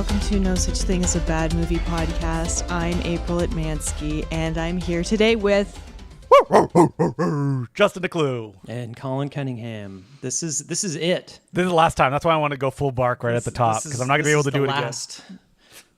welcome to No Such Thing as a Bad Movie podcast. I'm April Atmansky, and I'm here today with... Justin DeClue. And Colin Cunningham. This is it. This is the last time. That's why I want to go full bark right at the top, because I'm not going to be able to do it again.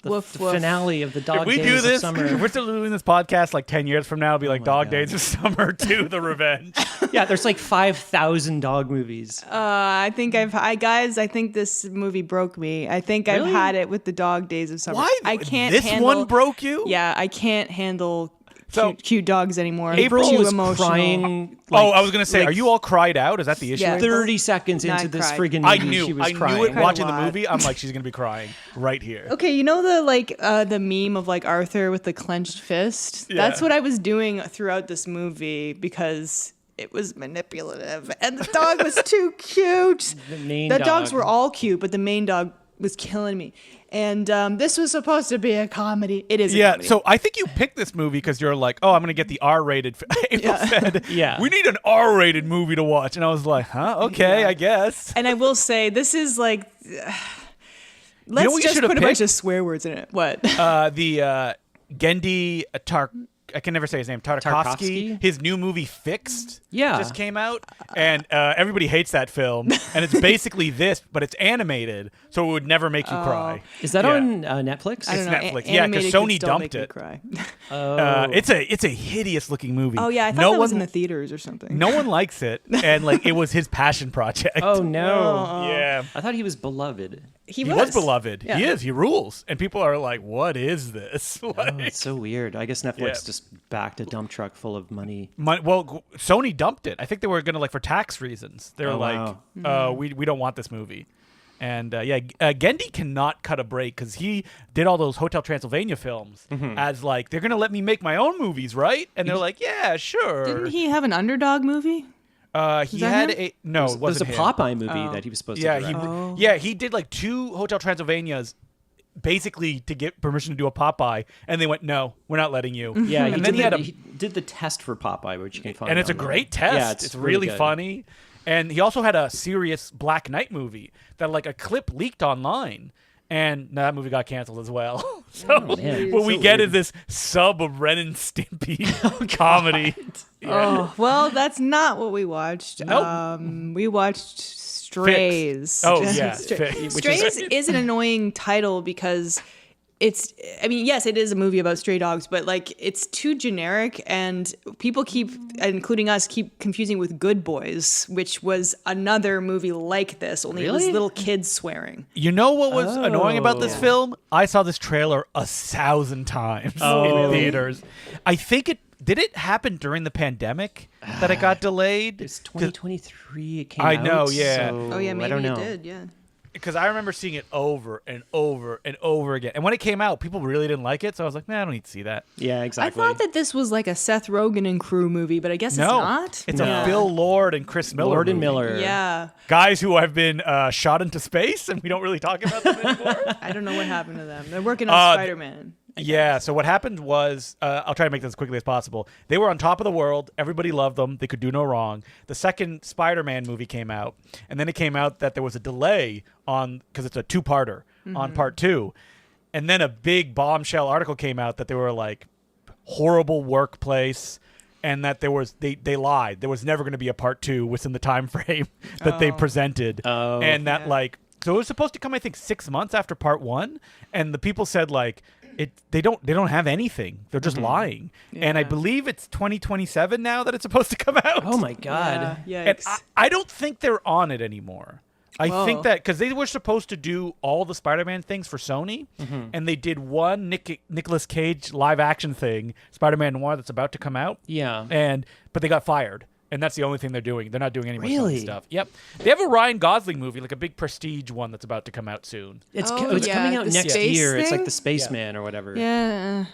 The finale of the Dog Days of Summer. If we're still doing this podcast like 10 years from now, it'll be like Dog Days of Summer 2, The Revenge. Yeah, there's like 5,000 dog movies. I think this movie broke me. I think Really? I've had it with the Dog Days of Summer. Why? I can't This handle... one broke you? Yeah, I can't handle So, cute dogs anymore. April Too was emotional. crying. I was going to say, are you all cried out? Is that the issue? Yeah. 30 seconds No, into I this cried. friggin' I movie, she was knew crying. it watching the a lot. movie. I'm like, she's going to be crying right here. Okay, you know the meme of like Arthur with the clenched fist? Yeah. That's what I was doing throughout this movie because it was manipulative and the dog was too cute. The dogs dog. were all cute, but the main dog was killing me. And this was supposed to be a comedy. It is a comedy. So I think you picked this movie because you're like, oh, I'm going to get the R-rated. April said, Yeah. we need an R-rated movie to watch. And I was like, huh? Okay, Yeah. I guess. And I will say, this is like... let's what you just should have put a bunch picked? of swear words in it. What? The Gendy I can never say his name. Tartakovsky. Tarkovsky? His new movie Fixed just came out, and everybody hates that film. And it's basically this, but it's animated, so it would never make you cry. Is that Yeah. on Netflix? I don't know. Netflix. Yeah, 'cause Animated Sony could still dumped make me it. cry. It's a hideous looking movie. Oh, yeah. I thought that was in the theaters or something. No one likes it, and like it was his passion project. Oh, no. Yeah. I thought he was beloved. He He was beloved. Yeah. He is. He rules. And people are like, what is this? Oh, it's so weird. I guess Netflix Yeah. just backed a dump truck full of money. Sony dumped it. I think they were going to, like, for tax reasons. They were Oh, like, wow. we don't want this movie. And, Gendy cannot cut a break because he did all those Hotel Transylvania films as, like, they're going to let me make my own movies, right? And they're like, yeah, sure. Didn't he have an underdog movie? He that had him? a... No, it There's a wasn't him. Popeye movie that he was supposed to direct. He did, like, 2 Hotel Transylvanias basically to get permission to do a Popeye, and they went, no, we're not letting you. Yeah, and then he did the test for Popeye, which you can find. and it's a online. great test. Yeah, it's really good. funny. And he also had a serious Black Knight movie that like a clip leaked online, and that movie got canceled as well. So man. what we So get weird. is this sub of Ren and Stimpy comedy. Oh, well, that's not what we watched. Nope. We watched Strays. Oh, yeah. Strays is an annoying title because it's, I mean, yes, it is a movie about stray dogs, but like it's too generic and people keep, including us, keep confusing with Good Boys, which was another movie like this, only it was Really? little kids swearing. You know what was annoying about this Oh. film? I saw this trailer 1,000 times in theaters. I think did it happen during the pandemic that it got delayed? It's 2023. It came I out. know, yeah. So Oh yeah, maybe I don't know. it did, yeah. Because I remember seeing it over and over and over again. And when it came out, people really didn't like it. So I was like, man, I don't need to see that. Yeah, I exactly. thought that this was like a Seth Rogen and crew movie, but I guess No, it's not. it's Yeah. a Phil Lord and Chris Miller Lord and movie. Miller. Yeah. Guys who have been shot into space, and we don't really talk about them anymore. I don't know what happened to them. They're working on Spider-Man. Yeah, so what happened was, I'll try to make this as quickly as possible. They were on top of the world. Everybody loved them. They could do no wrong. The second Spider-Man movie came out, and then it came out that there was a delay because it's a two-parter on part 2. And then a big bombshell article came out that they were like horrible workplace and that they lied. There was never going to be a part 2 within the time frame that they presented. Oh. And that so it was supposed to come, I think, 6 months after part 1, and the people said like they don't have anything. They're just lying. And I Yeah. believe it's 2027 now that it's supposed to come out. Oh my god. Yeah. And Yikes. I don't think they're on it anymore. I think Whoa. that because they were supposed to do all the Spider-Man things for Sony, and they did one Nicolas Cage live action thing, Spider-Man Noir, that's about to come out. Yeah. But they got fired. And that's the only thing they're doing. They're not doing any more Really? Sony stuff. Yep. They have a Ryan Gosling movie, like a big prestige one that's about to come out soon. It's Oh, it's yeah, coming out the next space year. It's like thing? the Spaceman or whatever. Yeah.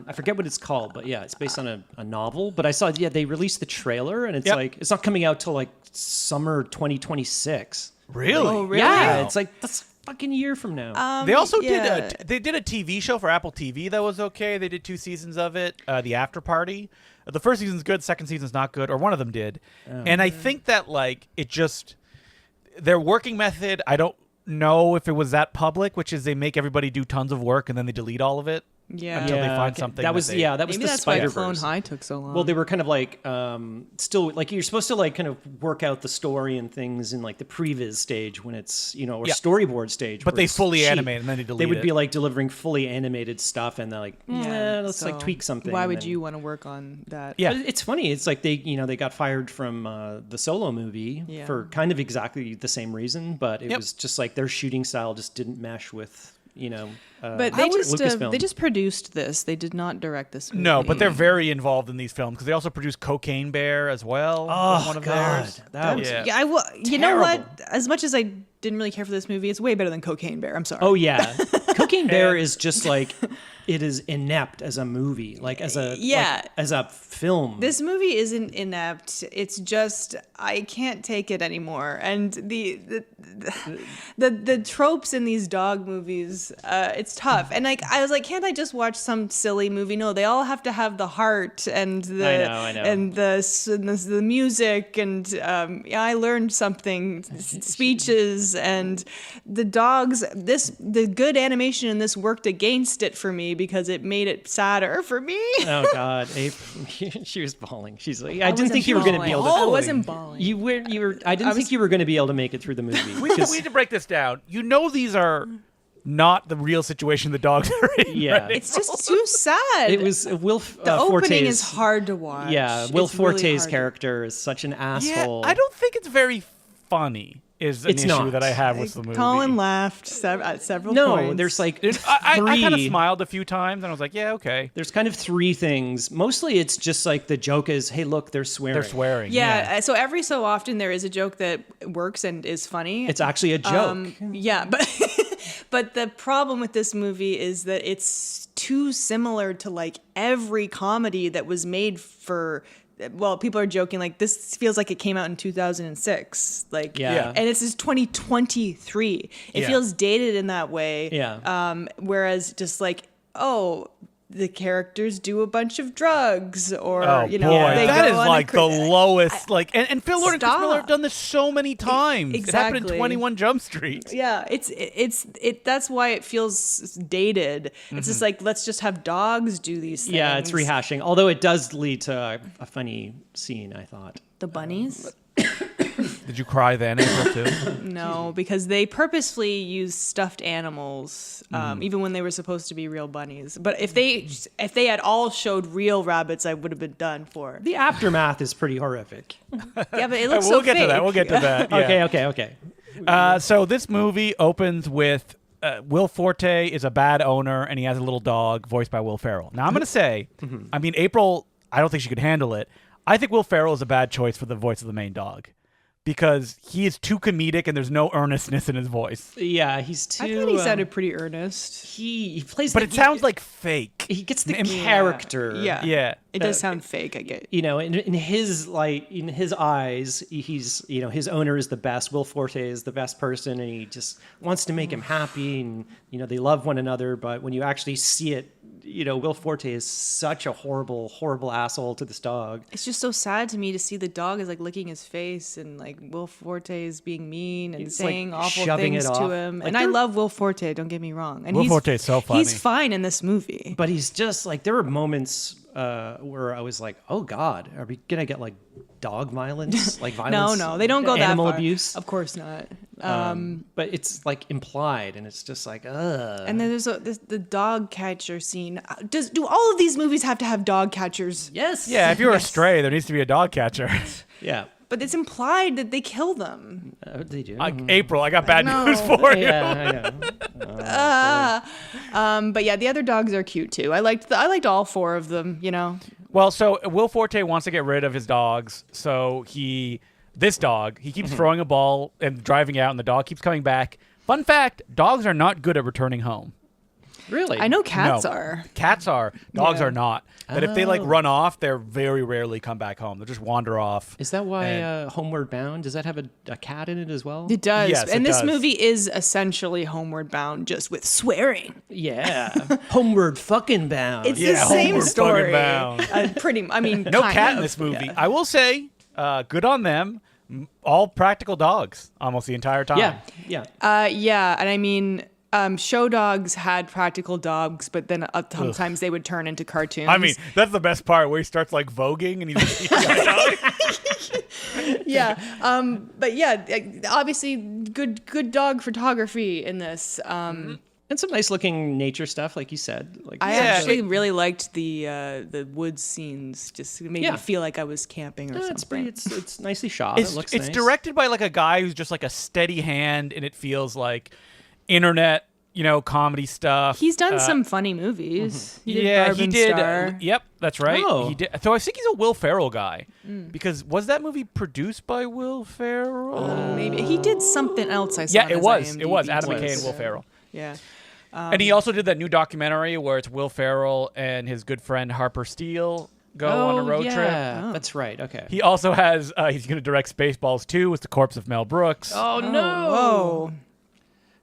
I forget what it's called, but yeah, it's based on a novel. But I saw, they released the trailer, and it's Yep. like it's not coming out till like summer 2026. Really? Oh, really? Yeah, it's like that's a fucking year from now. They also yeah. did a TV show for Apple TV that was okay. They did 2 seasons of it, The After Party. The first season's good, second season's not good, or one of them did. And I think that like it just their working method, I don't know if it was that public, which is they make everybody do tons of work and then they delete all of it. Yeah. Until they find okay. something. That was they, that was Maybe the that's why Spider-Verse. Clone High took so long. Well, they were kind of like still like you're supposed to like kind of work out the story and things in like the previs stage when it's or storyboard stage. But where they it's fully cheap. animate and then they delete They would it. be like delivering fully animated stuff, and they're like, let's so like tweak something. Why and would then- you want to work on that? Yeah. But it's funny. It's like they got fired from the Solo movie Yeah. for kind of exactly the same reason, but it was just like their shooting style just didn't mesh with But they Lucasfilm. just produced this. They did not direct this movie. No, but they're very involved in these films because they also produced Cocaine Bear as well. was one of theirs. that was Yeah. Yeah, you know Terrible. what? As much as I didn't really care for this movie, it's way better than Cocaine Bear. I'm sorry. Oh yeah, Cocaine Bear is just like it is inept as a movie, like as a as a film. This movie isn't inept. It's just I can't take it anymore. And the tropes in these dog movies, it's tough. And like I was like, can't I just watch some silly movie? No, they all have to have the heart and I know. and the music and I learned something, speeches and the dogs. The good animation in this worked against it for me because it made it sadder for me. Oh God, Ape, she was bawling. She's like, I didn't think you were going to be able to. I wasn't bawling. You were. I didn't think you were going to be able to make it through the movie. We need to break this down. These are not the real situation the dogs are in. Yeah. right? It's just too sad. It was Will. The opening is hard to watch. Yeah, Will It's really Forte's hard. character is such an Yeah, asshole. I don't think it's very funny. Is an It's issue not. that I have with the movie. Colin laughed at several No, points. there's like I kind of three- smiled a few times and I was like, yeah, okay. There's kind of three things. Mostly, it's just like the joke is, "Hey, look, they're swearing." They're swearing. Yeah, so every so often there is a joke that works and is funny. It's actually a joke. Yeah, but but the problem with this movie is that it's too similar to like every comedy that was made for. Well, people are joking like this feels like it came out in 2006, like Yeah. and this is 2023. It Yeah. feels dated in that way. Yeah. Whereas just like the characters do a bunch of drugs, or Oh you know, boy, they that go is on a like the lowest. And Phil Lord and Chris Stop. Miller have done this so many times. It happened in Exactly. 21 Jump Street. Yeah, it's that's why it feels dated. It's just like let's just have dogs do these things. Yeah, it's rehashing. Although it does lead to a funny scene, I thought. The bunnies? Did you cry then, April, too? No, because they purposefully use stuffed animals, even when they were supposed to be real bunnies. But if they had all showed real rabbits, I would have been done for. The aftermath is pretty horrific. Yeah, but it looks we'll so get to that. fake. We'll get to that. Yeah. Okay. So this movie opens with Will Forte is a bad owner, and he has a little dog voiced by Will Ferrell. Now, I'm going to say, I mean, April, I don't think she could handle it. I think Will Ferrell is a bad choice for the voice of the main dog because he is too comedic and there's no earnestness in his voice. Yeah, he's too. I thought he sounded pretty earnest. He plays. But it sounds like fake. he gets the Yeah. character. Yeah, Yeah. It does sound fake. I get. In his in his eyes, he's his owner is the best. Will Forte is the best person, and he just wants to make him happy, and they love one another. But when you actually see it, Will Forte is such a horrible asshole to this dog. It's just so sad to me to see the dog is like licking his face and like Will Forte is being mean and It's, saying like, awful shoving things it to off. him. Like, And I they're- love Will Forte, don't get me wrong. And Will Forte is so funny. He's fine in this movie. But he's just like there were moments where I was like, oh God, are we gonna get like dog violence, like violence? No, they don't go that animal far. abuse. Of course not. But it's like implied, and it's just like, ugh. And then there's the dog catcher scene. Do all of these movies have to have dog catchers? Yes. Yeah, if you're a stray, there needs to be a dog catcher. Yeah. But it's implied that they kill them. They do. April, I got bad know. news for you. Yeah, I know. But yeah, the other dogs are cute too. I liked all four of them. Well, so Will Forte wants to get rid of his dogs, so this dog, he keeps throwing a ball and driving out, and the dog keeps coming back. Fun fact, dogs are not good at returning home. Really? I know cats No. are. Cats are. Dogs Yeah. are not. But if they run off, they're very rarely come back home. They'll just wander off. Is that why Homeward Bound? Does that have a cat in it as well? It does. Yes, and it this does. movie is essentially Homeward Bound, just with swearing. Yeah. Homeward fucking Bound. It's the Yeah, same Homeward story. fucking Bound. I mean, No kind cat in of, this movie. yeah. I will say, good on them. all practical dogs almost the entire time. Yeah. Yeah, and I mean, show dogs had practical dogs, but then sometimes they would turn into cartoons. I mean, that's the best part where he starts like voguing and he's yeah. But yeah, obviously good dog photography in this. And some nice looking nature stuff, like you said. Like I actually really liked the woods scenes. Just made me feel like I was camping or something. It's nicely shot. It looks nice. It's directed by like a guy who's just like a steady hand, and it feels like internet, comedy stuff. He's done some funny movies. He did. Star. Yep, that's right. Oh. He did. So I think he's a Will Ferrell guy because was that movie produced by Will Ferrell? Maybe he did something else. I saw. Yeah, it was. It was Adam McKay and Will Ferrell. Yeah. And he also did that new documentary where it's Will Ferrell and his good friend Harper Steele go on a road trip. Yeah, that's right. Okay. He also has. He's going to direct Spaceballs 2 with the corpse of Mel Brooks. Oh no! Whoa.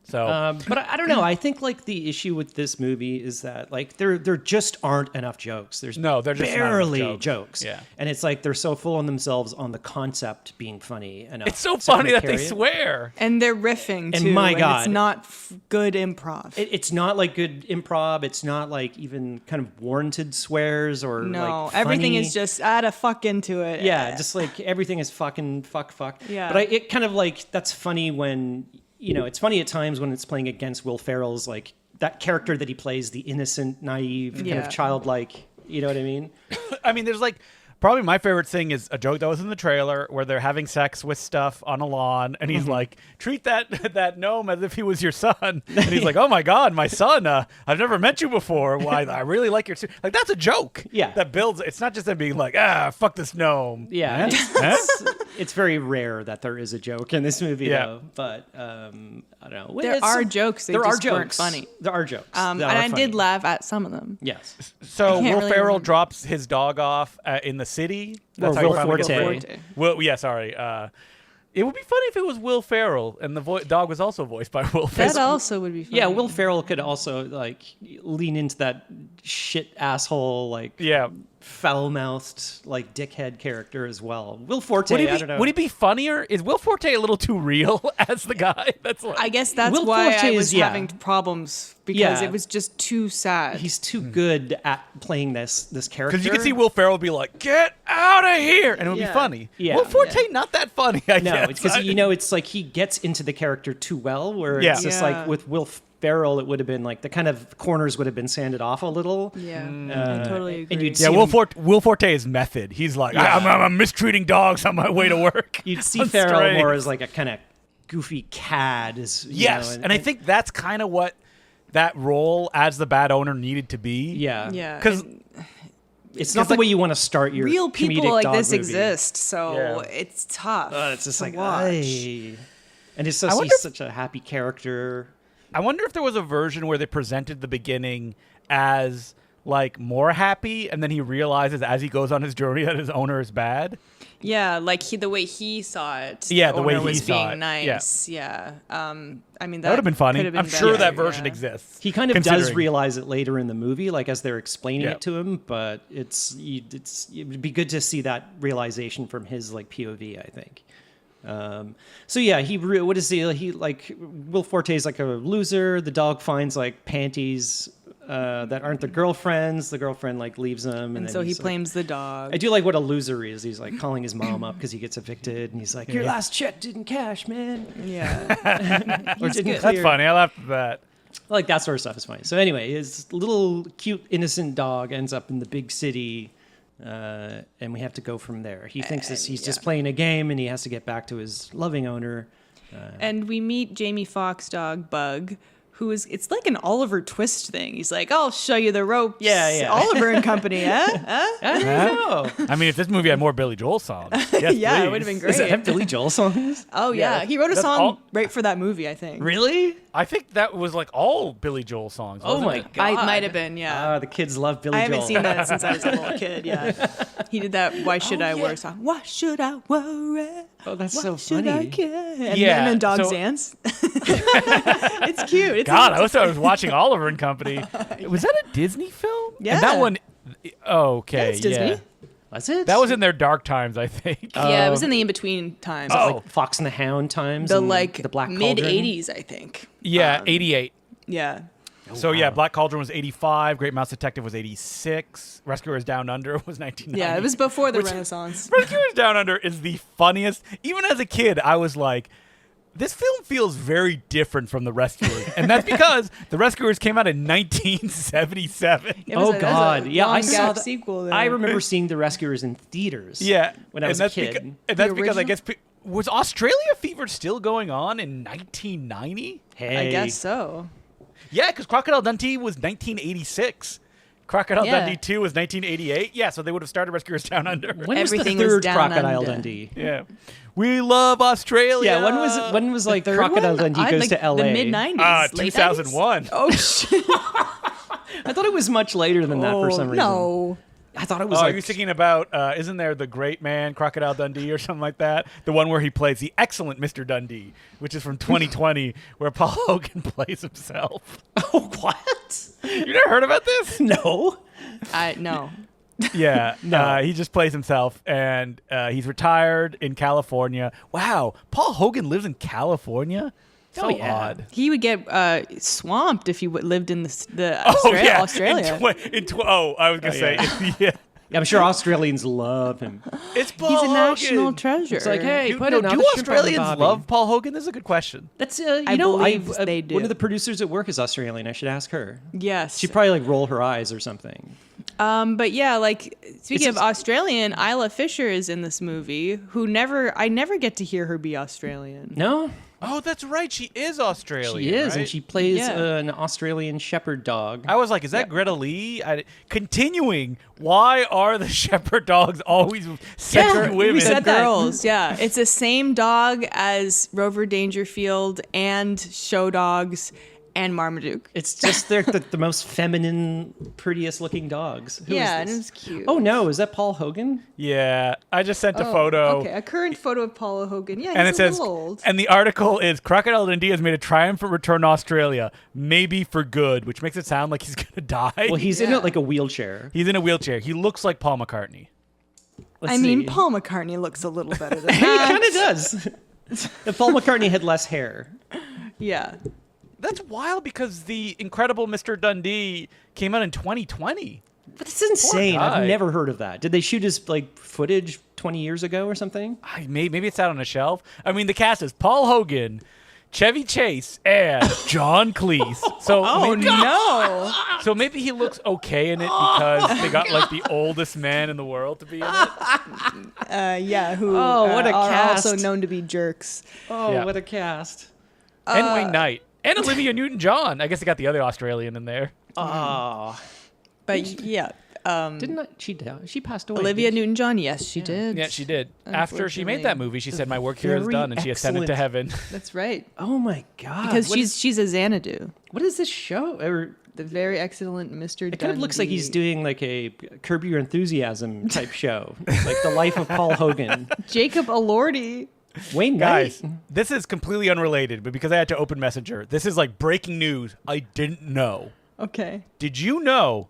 So, but I don't know. I think like the issue with this movie is that like there just aren't enough jokes. They're just not enough barely jokes. Yeah, and it's like they're so full on themselves on the concept being funny enough. It's so funny that they swear, and they're riffing too. And my God, it's not good improv. It's not like good improv. It's not like even kind of warranted swears or like everything funny. is just add a fuck into it. Yeah, just like everything is fucking fuck. Yeah, but it kind of like that's funny when. It's funny at times when it's playing against Will Ferrell's, like, that character that he plays, the innocent, naive, kind of childlike, you know what I mean? I mean, there's, like, probably my favorite thing is a joke that was in the trailer where they're having sex with stuff on a lawn, and he's like, treat that gnome as if he was your son. And he's like, oh, my God, my son, I've never met you before. Why, I really like your... Like, that's a joke. Yeah. That builds... It's not just them being like, fuck this gnome. Yeah. It's very rare that there is a joke in this movie, though. But, I don't know. There are jokes. They just weren't funny. There are jokes. And I did laugh at some of them. Yes. So Will really Ferrell remember. drops his dog off in the city. Or how he Will finally gets Forte. paid. Well, yeah, sorry. It would be funny if it was Will Ferrell and the dog was also voiced by Will Ferrell. That also would be funny. Yeah, Will Ferrell could also, like, lean into that shit asshole, like, foul-mouthed, like, dickhead character as well. Will Forte, I don't know. Would he be funnier? Is Will Forte a little too real as the guy? That's like, I guess that's Will why Forte I was is- having problems because it was just too sad. He's too good at playing this character. because you could see Will Ferrell be like, "Get out of here," and it would be funny. Yeah. Will Forte not that funny. I No, guess. it's because it's like he gets into the character too well. Where it's just Yeah. like with Will Ferrell, it would have been like the kind of corners would have been sanded off a little. Yeah, I totally agree. And you'd Yeah, see Will Forte is method. He's like, I'm mistreating dogs on my way to work. You'd see on Ferrell strings. more as like a kind of goofy cad. Yes, and I think that's kind of what that role as the bad owner needed to be. yeah, because it's not the way you want to start your real people comedic like dog this movie. exist, so it's tough. It's just to like, watch. "Ay." And it's I just wonder he's such a happy character. I wonder if there was a version where they presented the beginning as like more happy, and then he realizes as he goes on his journey that his owner is bad. Yeah, like the way he saw it. Yeah, the way owner he was saw being it. nice. Yeah. I mean That would have been funny. could have been I'm sure better, that version yeah. exists. He kind of does considering. realize it later in the movie, like as they're explaining Yeah. it to him. But it would be good to see that realization from his like POV, I think. So yeah, what is he like? Will Forte's like a loser. The dog finds like panties that aren't the girlfriend's. The girlfriend like leaves him, And then so he he's, like- blames the dog. I do like what a loser is. He's like calling his mom up because he gets evicted, and he's like, "Your last check didn't cash, man." Yeah. Or didn't good. clear. That's funny. I laughed at that. Like that sort of stuff is funny. So anyway, his little cute innocent dog ends up in the big city, and we have to go from there. He thinks he's just playing a game, and he has to get back to his loving owner. And we meet Jamie Foxx dog Bug, who is, it's like an Oliver Twist thing. He's like, I'll show you the ropes. Yeah. Oliver and Company, huh? I don't know. I mean, if this movie had more Billy Joel songs, yes, Yeah, it please. would have been Does it great. have Billy Joel songs? Oh, yeah. He wrote a That's song all- right for that movie, I think. Really? I think that was like all Billy Joel songs. Oh wasn't my it? god! I might have been, yeah. The kids love Billy I Joel. haven't seen that since I was a little kid, yeah. He did that Why Should I Worry song. Why should I worry? Oh, that's Why so should I funny. care? And Yeah, then dogs so- dance. It's cute. It's God, I wish I was watching Oliver and Company. Was that a Disney film? Yeah. And that one, okay, Yeah, it's Disney. I Was it? That was in their dark times, I think. Yeah, it was in the in-between times. Oh. like Fox and the Hound times. The and like the Black mid Cauldron? 80s, I think. Yeah, 88. Yeah. So yeah, Black Cauldron was 85, Great Mouse Detective was 86, Rescuers Down Under was 1990. Yeah, it was before the Renaissance. Rescuers Down Under is the funniest. Even as a kid, I was like, this film feels very different from The Rescuers. And that's because The Rescuers came out in 1977. It was Oh a- God! there's a Yeah, I long saw gap that. sequel there. I remember seeing The Rescuers in theaters. Yeah. when I was and a kid. and that's The because I original? guess, was Australia Fever still going on in 1990? Hey, I guess so. Yeah, because Crocodile Dundee was 1986. Crocodile Yeah. Dundee 2 was 1988. Yeah, so they would have started Rescuers Down Under. when was the Everything was third down Crocodile under. Dundee? Yeah. We love Australia. Yeah, when was like Third Crocodile one? Dundee goes like to L.A.? The mid 90s. late 2001. 90s? Oh shit! I thought it was much later than that for some reason. No. I thought it was Oh, like are you thinking about, isn't there The Great Man, Crocodile Dundee, or something like that? The one where he plays the excellent Mr. Dundee, which is from 2020, where Paul Hogan plays himself. Oh, what? You never heard about this? No. No. Yeah. No. He just plays himself, and he's retired in California. Wow. Paul Hogan lives in California? So Oh, yeah. odd. He would get swamped if he lived in the Oh, yeah. Australia. I was going to say, yeah. I'm sure Australians love him. It's Paul He's a Hogan. national treasure. It's like, hey, Do, put no, another do shrimp on the Australians barbie. love Paul Hogan? This is a good question. That's I believe they do. One of the producers at work is Australian. I should ask her. Yes. She'd probably like roll her eyes or something. But yeah, like speaking It's of just- Australian, Isla Fisher is in this movie. I never get to hear her be Australian. No, Oh, that's right. She is Australian. she is, right? and she plays Yeah. an Australian shepherd dog. I was like, is that Greta Lee? Continuing, why are the shepherd dogs always second women? we said that. Girls, yeah. It's the same dog as Rover Dangerfield and Show Dogs and Marmaduke. It's just they're the most feminine, prettiest looking dogs. Who is Yeah, and this? it's cute. Oh no, is that Paul Hogan? Yeah, I just sent a Oh, photo. Okay, a current photo of Paula Hogan. Yeah, And he's it a says, little old. and the article is Crocodile Dundee has made a triumphant return to Australia, maybe for good, which makes it sound like he's gonna die. Well, he's in Yeah. like a wheelchair. He's in a wheelchair. He looks like Paul McCartney. Let's I mean, see. Paul McCartney looks a little better than He that. kind of does. If Paul McCartney had less hair. Yeah. That's wild because the incredible Mr. Dundee came out in 2020. But it's insane. guy. I've never heard of that. Did they shoot his like footage 20 years ago or something? Maybe it's out on a shelf. I mean, the cast is Paul Hogan, Chevy Chase, and John Cleese. So Oh maybe, no. so maybe he looks okay in it because they got like the oldest man in the world to be in it. Yeah. Who? Oh, what a are cast. also known to be jerks. Oh, Yeah. what a cast. And Wayne Knight. And Olivia Newton-John. I guess they got the other Australian in there. Oh. But yeah. Didn't I, she passed away? Olivia didn't she? Newton-John. Yes, she did. Yeah, she did. After she made that Unfortunately. movie, she said, "My work here is Very done," and she ascended to excellent- heaven. That's right. Oh my god. Because What she's a Xanadu. what is this show? Or The very excellent Mr. it kind of looks like he's Dundee. doing like a Curb Your Enthusiasm type show. Like the life of Paul Hogan. Jacob Elordi. Wayne Guys, Knight. this is completely unrelated, but because I had to open Messenger, this is like breaking news I didn't know. Okay. Did you know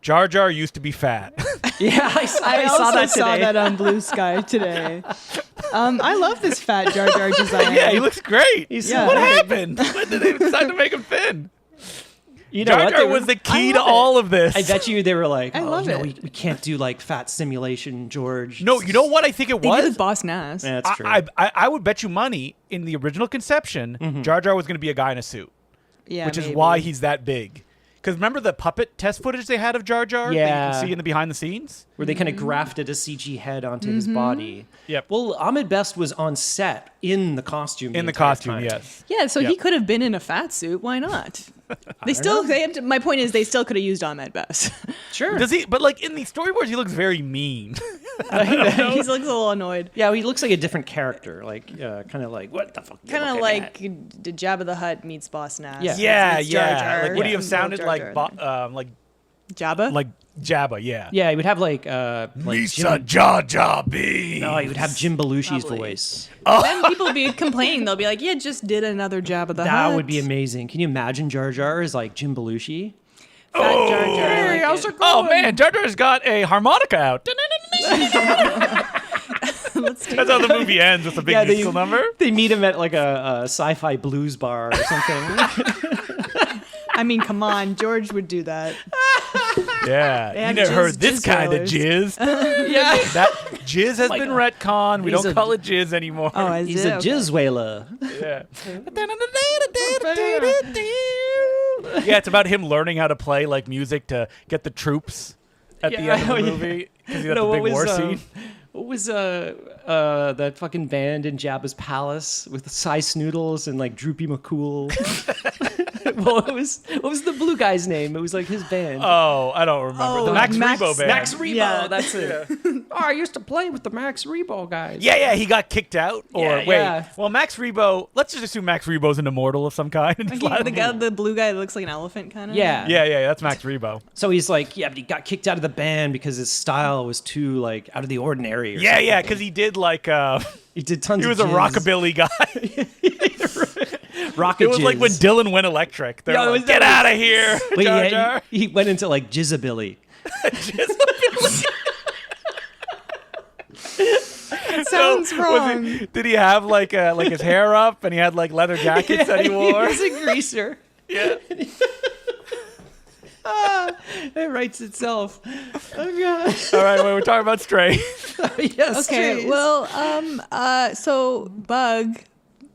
Jar Jar used to be fat? Yeah, I I saw also that saw today. that on Blue Sky today. I love this fat Jar Jar design. Yeah, he looks great. Yeah. What happened? When did they decide to make him thin? You know Jar what? Jar They were- was the key I to love it. all of this. I bet you they were like, I oh, love no, it. we can't do like fat simulation, George. No, you know what I think it They did was? with Boss Nass. Yeah, that's true. I would bet you money in the original conception, Jar Jar was going to be a guy in a suit, Yeah, which is maybe. why he's that big. Because remember the puppet test footage they had of Jar Jar that you Yeah. can see in the behind the scenes? Where they kind of grafted a CG head onto his body. Yep. Well, Ahmed Best was on set in the costume. In the entire costume, time. yes. Yeah, so Yep. he could have been in a fat suit. Why not? They still. My point is, they still could have used Ahmed Best. Sure. Does he? But like in the storyboards, he looks very mean. He looks a little annoyed. Yeah, he looks like a different character. Like, kind of like, what the fuck? you Kind of looking like at? Jabba the Hutt meets Boss Nass. Yeah. yeah, Meets Jar yeah. Jar. Like would he Yeah. have sounded Jar like Jar. Jabba? Jabba? Yeah. Yeah, he would have like Jim, Jar Jar Binks. no, he would have Jim Belushi's Probably. voice. Then people would be complaining. They'll be like, "Yeah, just did another Jabba the Hutt." That would be amazing. Can you imagine Jar Jar as like Jim Belushi? Fat Jar Jar. I Hey, like how's it. it going? Oh man, Jar Jar's got a harmonica out. That's how the movie ends with a big musical number. They meet him at like a sci-fi blues bar or something. I mean, come on, George would do that. Yeah, you never heard this kind of jizz. Yeah. That jizz has been retconned. We He's don't a- call it jizz anymore. Oh, is He's it? a Okay. jizz whaler. Yeah. Yeah, it's about him learning how to play like music to get the troops at the end of the movie because he's at the big war scene. What was that fucking band in Jabba's palace with Cy Snoodles and like Droopy McCool? Well, what was the blue guy's name? It was like his band. Oh, I don't remember. Oh, The Max Max- Rebo band. Max Rebo, Yeah. that's it. Oh, I used to play with the Max Rebo guys. Yeah, he got kicked out. Or Yeah, wait, yeah. well, Max Rebo. Let's just assume Max Rebo's an immortal of some kind. The blue guy that looks like an elephant, kind of. Yeah. Yeah, that's Max Rebo. So he's like, yeah, but he got kicked out of the band because his style was too like out of the ordinary. Or something. Yeah, because he did like He did tons. he was a of jizz. rockabilly guy. Rocket It was like when jizz. Dylan went electric. They're Yeah, like, that get was- out of here, Wait, Jar yeah, Jar. he went into like jizzabilly. It sounds wrong. Did he have like his hair up and he had like leather jackets that he wore? He was a greaser. Yeah. It writes itself. Oh god. All right, we're talking about Stray. Yes. Okay, trees. well, so Bug,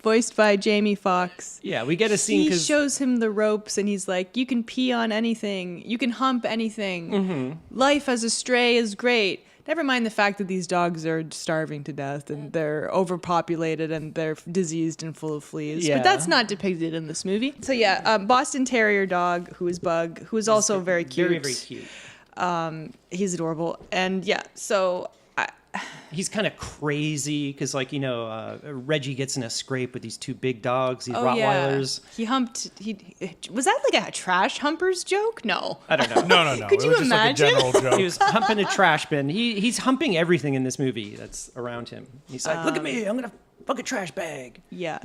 voiced by Jamie Foxx. Yeah, we get a scene He because shows him the ropes and he's like, you can pee on anything. You can hump anything. Mm-hmm. Life as a stray is great. Never mind the fact that these dogs are starving to death and they're overpopulated and they're diseased and full of fleas. Yeah. But that's not depicted in this movie. So yeah, Boston Terrier dog, who is Bug, who is also very cute. very, very cute. He's adorable. And yeah, so He's kind of crazy because, like, you know, Reggie gets in a scrape with these two big dogs, these oh Rottweilers. yeah, he humped. Was that like a trash humpers joke? No. I don't know. No. Could it you was just imagine? like a general joke. He was humping a trash bin. He's humping everything in this movie that's around him. He's like, look at me, I'm gonna fuck a trash bag. Yeah.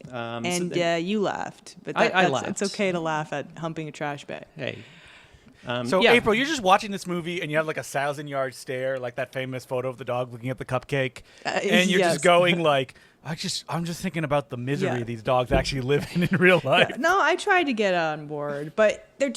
So And then- you laughed, but I laughed. It's okay to laugh at humping a trash bag. hey. So yeah. April, you're just watching this movie and you have like a 1,000-yard stare, like that famous photo of the dog looking at the cupcake, and you're yes. just going like, I'm just thinking about the misery Yeah. these dogs actually live in real life. No, I tried to get on board, but they're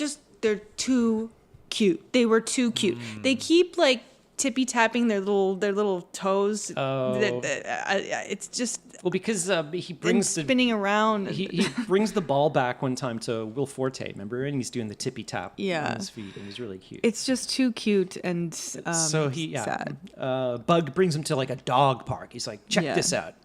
too cute. They were too cute. They keep like tippy tapping their little toes. Oh. It's just Well, because he and brings the spinning around. he brings the ball back one time to Will Forte, remember? And he's doing the tippy tap Yeah. on his feet, and he's really cute. It's just too cute and So sad. Bug brings him to like a dog park. He's like, check Yeah. this out.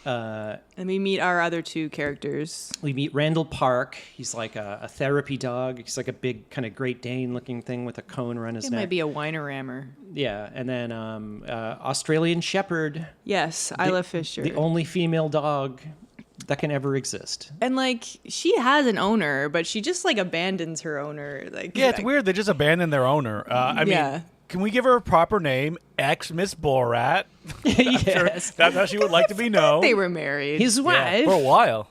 And we meet our other two characters. We meet Randall Park. He's like a therapy dog. He's like a big kind of Great Dane looking thing with a cone around his It neck. might be a Weinerammer. Yeah, and then Australian Shepherd. Yes, Isla Fisher. The only female dog that can ever exist. And like she has an owner, but she just like abandons her owner. Like Yeah, it's weird. They just abandoned their owner. I Yeah. mean, can we give her a proper name? Ex-Miss Borat. Yes. That's how she would like to be known. They were married. His Yeah, wife. for a while.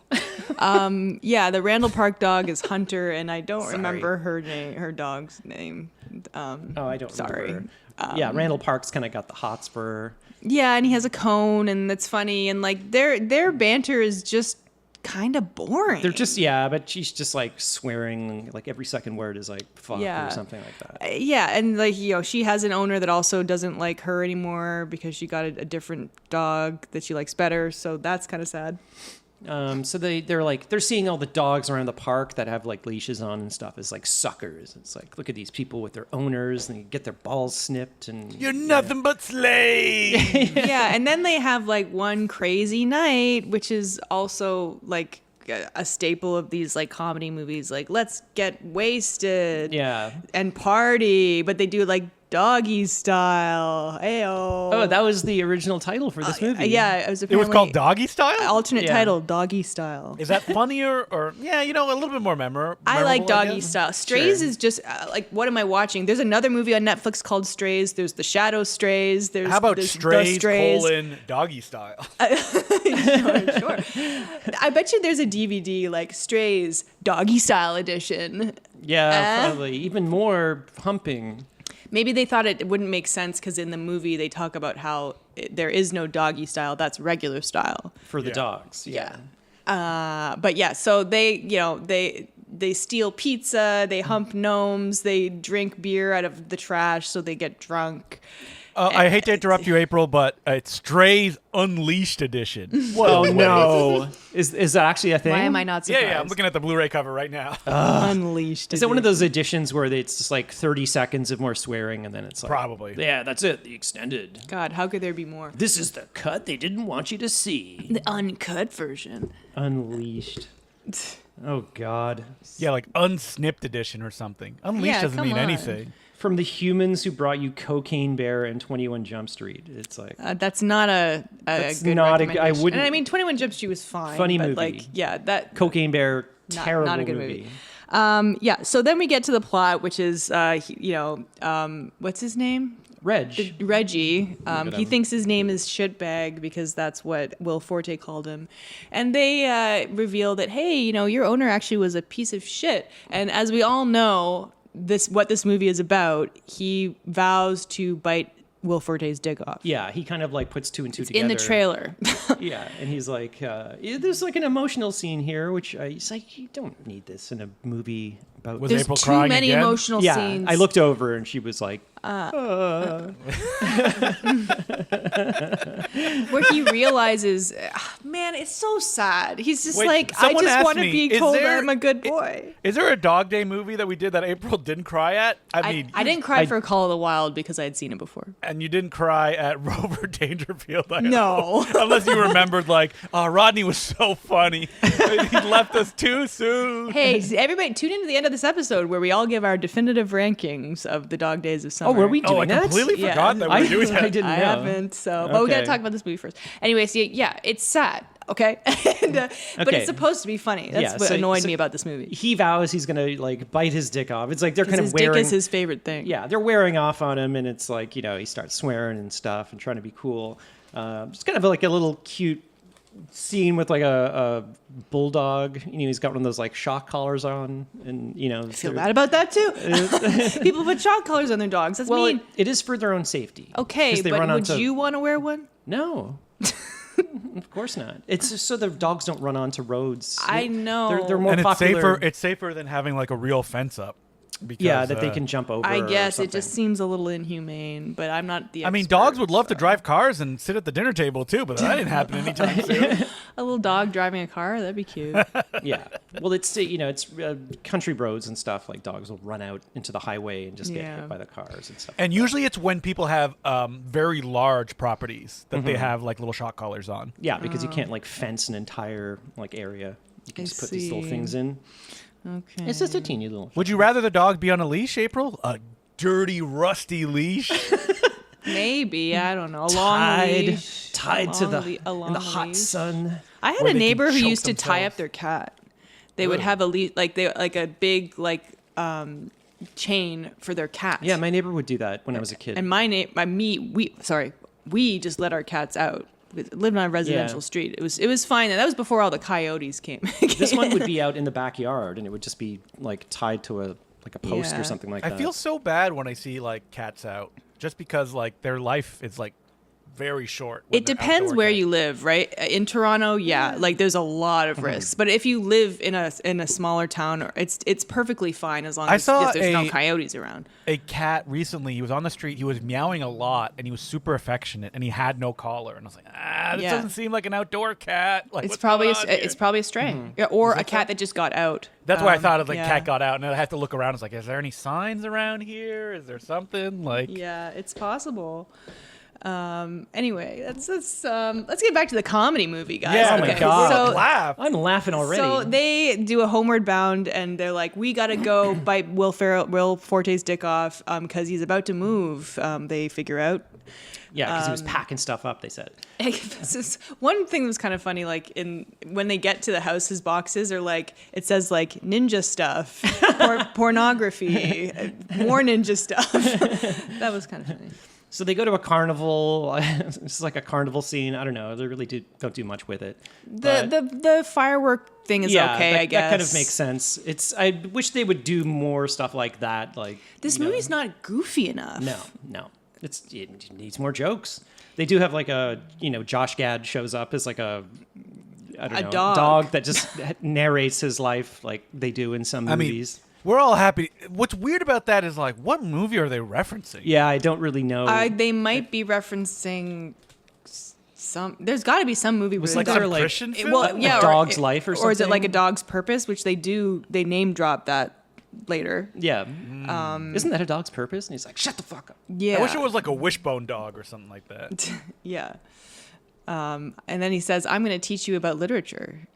Yeah, the Randall Park dog is Hunter, and I don't Sorry. remember her dog's name. Oh, I don't Sorry. remember. Yeah, Randall Park's kind of got the hots for her. Yeah, and he has a cone, and that's funny, and like their banter is just kind of boring. They're just, yeah, but she's just like swearing, like every second word is like fuck Yeah. or something like that. Yeah, and like she has an owner that also doesn't like her anymore because she got a different dog that she likes better. So that's kind of sad. So they're seeing all the dogs around the park that have like leashes on and stuff as like suckers. It's like, look at these people with their owners and they get their balls snipped and You're nothing but slave. Yeah, and then they have like one crazy night, which is also like a staple of these like comedy movies. Like, let's get wasted, yeah. and party, but they do like doggy style. Ayo. Oh, that was the original title for this movie. Yeah, it was. It was Apparently called Doggy Style? alternate Yeah. title, doggy style. Is that funnier or, yeah, a little bit more memorable? I like doggy guess? style. Strays Sure. is just like, what am I watching? There's another movie on Netflix called Strays. There's the Shadow Strays. There's How about there's The Strays, Doggy Style? Sure. I bet you there's a DVD like Strays Doggy Style Edition. Yeah, probably. Even more humping. Maybe they thought it wouldn't make sense because in the movie they talk about how there is no doggy style. That's regular style. For the dogs. Yeah. But yeah, so they steal pizza, they hump gnomes, they drink beer out of the trash, so they get drunk. I hate to interrupt you, April, but it's Stray's Unleashed edition. Oh no! Is that actually a thing? Why am I not surprised? Yeah, I'm looking at the Blu-ray cover right now. Unleashed. Is it one of those editions where it's just like 30 seconds of more swearing and then it's like... Probably. Yeah, that's it. The extended. God, how could there be more? This is the cut they didn't want you to see. The uncut version. Unleashed. Oh, God. Yeah, like unsnipped edition or something. Unleashed Yeah, doesn't come mean on. anything. From the humans who brought you Cocaine Bear and 21 Jump Street. It's like... That's not a That's good not a- recommendation. I wouldn't- And I mean, 21 Jump Street was fine. Funny but movie. Like, yeah, that... Cocaine Bear, Not- terrible not a good movie. Yeah, so then we get to the plot, which is, what's his name? Reggie. He thinks his name is Shitbag because that's what Will Forte called him. And they reveal that, hey, your owner actually was a piece of shit. And as we all know, what this movie is about, he vows to bite Will Forte's dick off. Yeah, he kind of like puts two and two together. In the trailer. Yeah, and he's like, there's like an emotional scene here, which he's like, you don't need this in a movie about... Was There's April too crying many again? emotional Yeah, scenes. I looked over and she was like, where he realizes, man, it's so sad. He's just Wait, like, I someone just asked want to me, be is told there- I'm a good boy. Is there a Dog Day movie that we did that April didn't cry at? I mean, I didn't cry for Call of the Wild because I had seen it before. and you didn't cry at Rover Dangerfield. I No. hope. Unless you remembered, like, oh, Rodney was so funny. He left us too soon. Hey, everybody, tune into the end of this episode where we all give our definitive rankings of the dog days of summer. oh, were we Oh, doing I that? completely Yeah. forgot that we were doing that. I didn't know. I haven't, but we got to Okay. talk about this movie first. Anyway, so yeah, it's sad, okay? But Okay. it's supposed to be funny. That's Yeah, what so- annoyed so me about this movie. He vows he's going to like bite his dick off. It's like they're kind His of wearing... dick is his favorite thing. Yeah, they're wearing off on him, and it's like, he starts swearing and stuff and trying to be cool. It's kind of like a little cute scene with like a bulldog. He's got one of those like shock collars on, and I feel bad about that too. People put shock collars on their dogs. That's Well, mean. it is for their own safety. Okay, 'Cause they but run would onto- you want to wear one? No. Of course not. It's just so the dogs don't run onto roads. I know. They're more And it's popular. safer. It's safer than having like a real fence up. Because, Yeah, that they can jump over. I or guess it something. just seems a little inhumane, but I'm not the I mean, expert, dogs would love to so. drive cars and sit at the dinner table too, but that didn't happen anytime soon. A little dog driving a car, that'd be cute. Yeah. Well, it's it's country roads and stuff. Like dogs will run out into the highway and just get Yeah. hit by the cars and stuff. And usually it's when people have very large properties that they have like little shock collars on. Yeah, because you can't like fence an entire like area. You can I just put these little see. things in. Okay. It's just a teeny little. Would you rather the dog be on a leash, April? A dirty, rusty leash? Maybe, I don't know. A long leash. tied to the a long in the hot leash. sun. I had where a they neighbor can who choke used to tie themselves. up their cat. They would have a like a big chain for their cat. Yeah, my neighbor would do that when I was a kid. And we just let our cats out. We lived on a residential Yeah. street. It was fine. And that was before all the coyotes came. This one would be out in the backyard, and it would just be like tied to a post Yeah. or something like I that. feel so bad when I see like cats out, just because like their life is like very short. when It they're depends outdoor where cats. you live, right? In Toronto, yeah, like there's a lot of risks. But if you live in a smaller town, it's perfectly fine as long I as saw there's no a- coyotes around. A cat recently, he was on the street, he was meowing a lot, and he was super affectionate, and he had no collar, and I was like, this Yeah. doesn't seem like an outdoor cat. Like, It's what's probably going on here? it's probably a stray, yeah, or a cat that just got out. That's why I thought it was like yeah. cat got out, and I had to look around. I was like, is there any signs around here? Is there something like? Yeah, it's possible. Anyway, let's get back to the comedy movie, guys. Yeah, Oh my Okay, God. So, laugh. I'm laughing already. So they do a Homeward Bound, and they're like, "We gotta go bite Will Forte's dick off because he's about to move." They figure out. yeah, because he was packing stuff up. They said. This is one thing that was kind of funny. Like when they get to the house, his boxes are like it says like ninja stuff, pornography, more ninja stuff. That was kind of funny. So they go to a carnival. This is like a carnival scene. I don't know. They really don't do much with it. The firework thing is okay, I guess. That kind of makes sense. I wish they would do more stuff like that. Like this movie's not goofy enough. No. It needs more jokes. They do have like Josh Gad shows up as like a dog that just narrates his life like they do in some movies. We're all happy. What's weird about that is like, what movie are they referencing? Yeah, I don't really know. They might be referencing some. There's got to be some movie Was where like a Christian film? A Dog's Life or something. Or is it like A Dog's Purpose, which they name drop that later. Yeah. Isn't that A Dog's Purpose? And he's like, shut the fuck up. Yeah. I wish it was like a wishbone dog or something like that. Yeah. And then he says, I'm going to teach you about literature.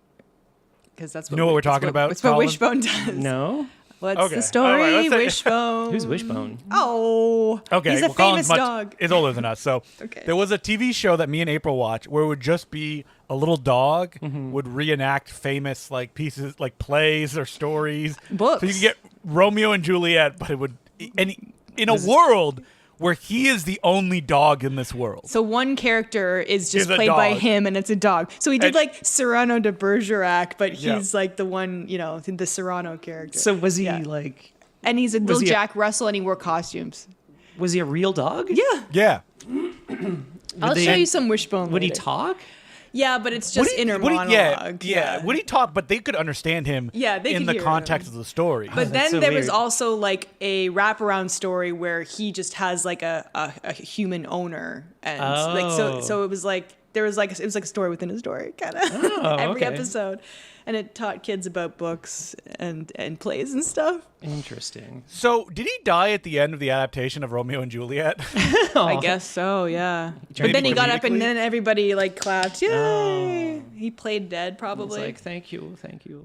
Because that's what, what we're talking about? It's what Wishbone does. No. What's the story? All right, Wishbone. Who's Wishbone? Oh. Okay. He's a famous dog. Is older than us. So Okay. there was a TV show that me and April watched where it would just be a little dog would reenact famous like pieces, like plays or stories. Books. So you could get Romeo and Juliet, but it would in a world where he is the only dog in this world. So one character is just Is a played by dog. him, and it's a dog. So he did And- like Cyrano de Bergerac, but Yeah. he's like the one, the Cyrano character. So was he Yeah. like, And he's a little he a- Jack Russell, and he wore costumes. was he a real dog? Yeah. Yeah. I'll they- show you some Wishbone Would he later. talk? Yeah, but it's just inner monologue. Yeah. Would he talk? But they could understand him Yeah, they in could the hear context of the story. But that's then so there was weird. also like a wraparound story where he just has like a human owner, and like so it was like it was like a story within a story kind of every okay. episode, and it taught kids about books and plays and stuff. Interesting. So did he die at the end of the adaptation of Romeo and Juliet? I guess so, yeah. But Maybe then he got up and comedically? then everybody like clapped. Yay! He played dead It's probably. like, thank you.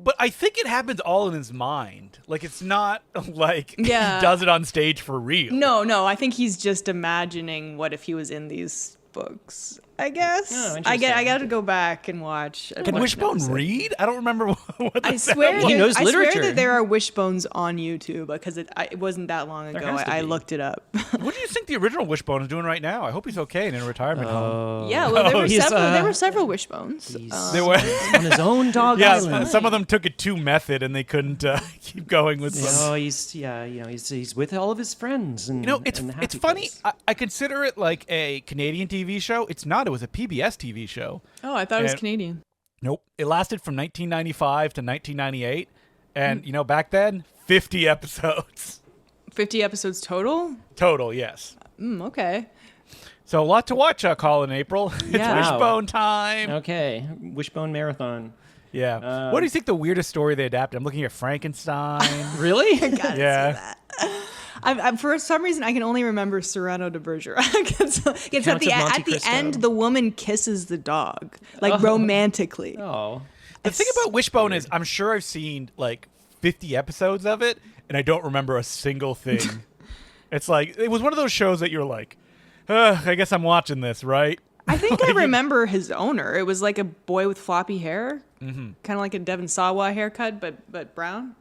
But I think it happens all in his mind. Like it's not like Yeah. he does it on stage for real. No, I think he's just imagining what if he was in these books. I guess. Oh, I interesting. got to go back and watch. Can Wishbone read? I don't remember what the I swear, He knows I swear literature. that there are Wishbones on YouTube because it wasn't that long ago. has to I be. looked it up. What do you think the original Wishbone is doing right now? I hope he's okay and in a retirement home. Yeah, well, there were he's, several. There were several Wishbones. There were, on his own dog island. yeah, some of them took it too method and they couldn't keep going with some. Oh, he's with all of his friends. And, It's and the happy funny. place. I consider it like a Canadian TV show. It's not. It was a PBS TV show. Oh, I thought it was And- Canadian. Nope. It lasted from 1995 to 1998, and back then, 50 episodes 50 episodes total. total. Yes. Okay. So a lot to watch, Colin. April. It's Yeah. Wishbone time. Okay, Wishbone Marathon. Yeah. What do you think the weirdest story they adapted? I'm looking at Frankenstein. Really? Yeah. I'm for some reason I can only remember Cyrano de Bergerac. it's at Count the of Monte at the Cristo. end, the woman kisses the dog like romantically. Oh, The thing about Wishbone is, I'm sure I've seen like 50 episodes of it, and I don't remember a single thing. It's like it was one of those shows that you're like, I guess I'm watching this, right? I think I remember his owner. It was like a boy with floppy hair, kind of like a Devon Sawa haircut, but brown.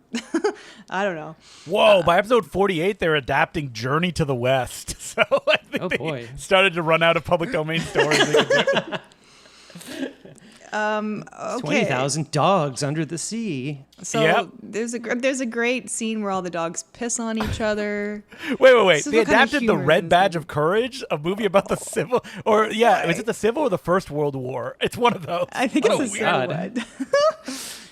I don't know. Whoa! By episode 48, they're adapting Journey to the West. So I think they boy. started to run out of public domain stories. They could do. Okay. 20,000 dogs under the sea. So Yep. there's a great scene where all the dogs piss on each other. Wait. This is They what kind of adapted The humor Red is Badge this? of Courage, a movie about the Civil, or was it the Civil or the First World War? It's one of those. I think Oh, it's the God. second one.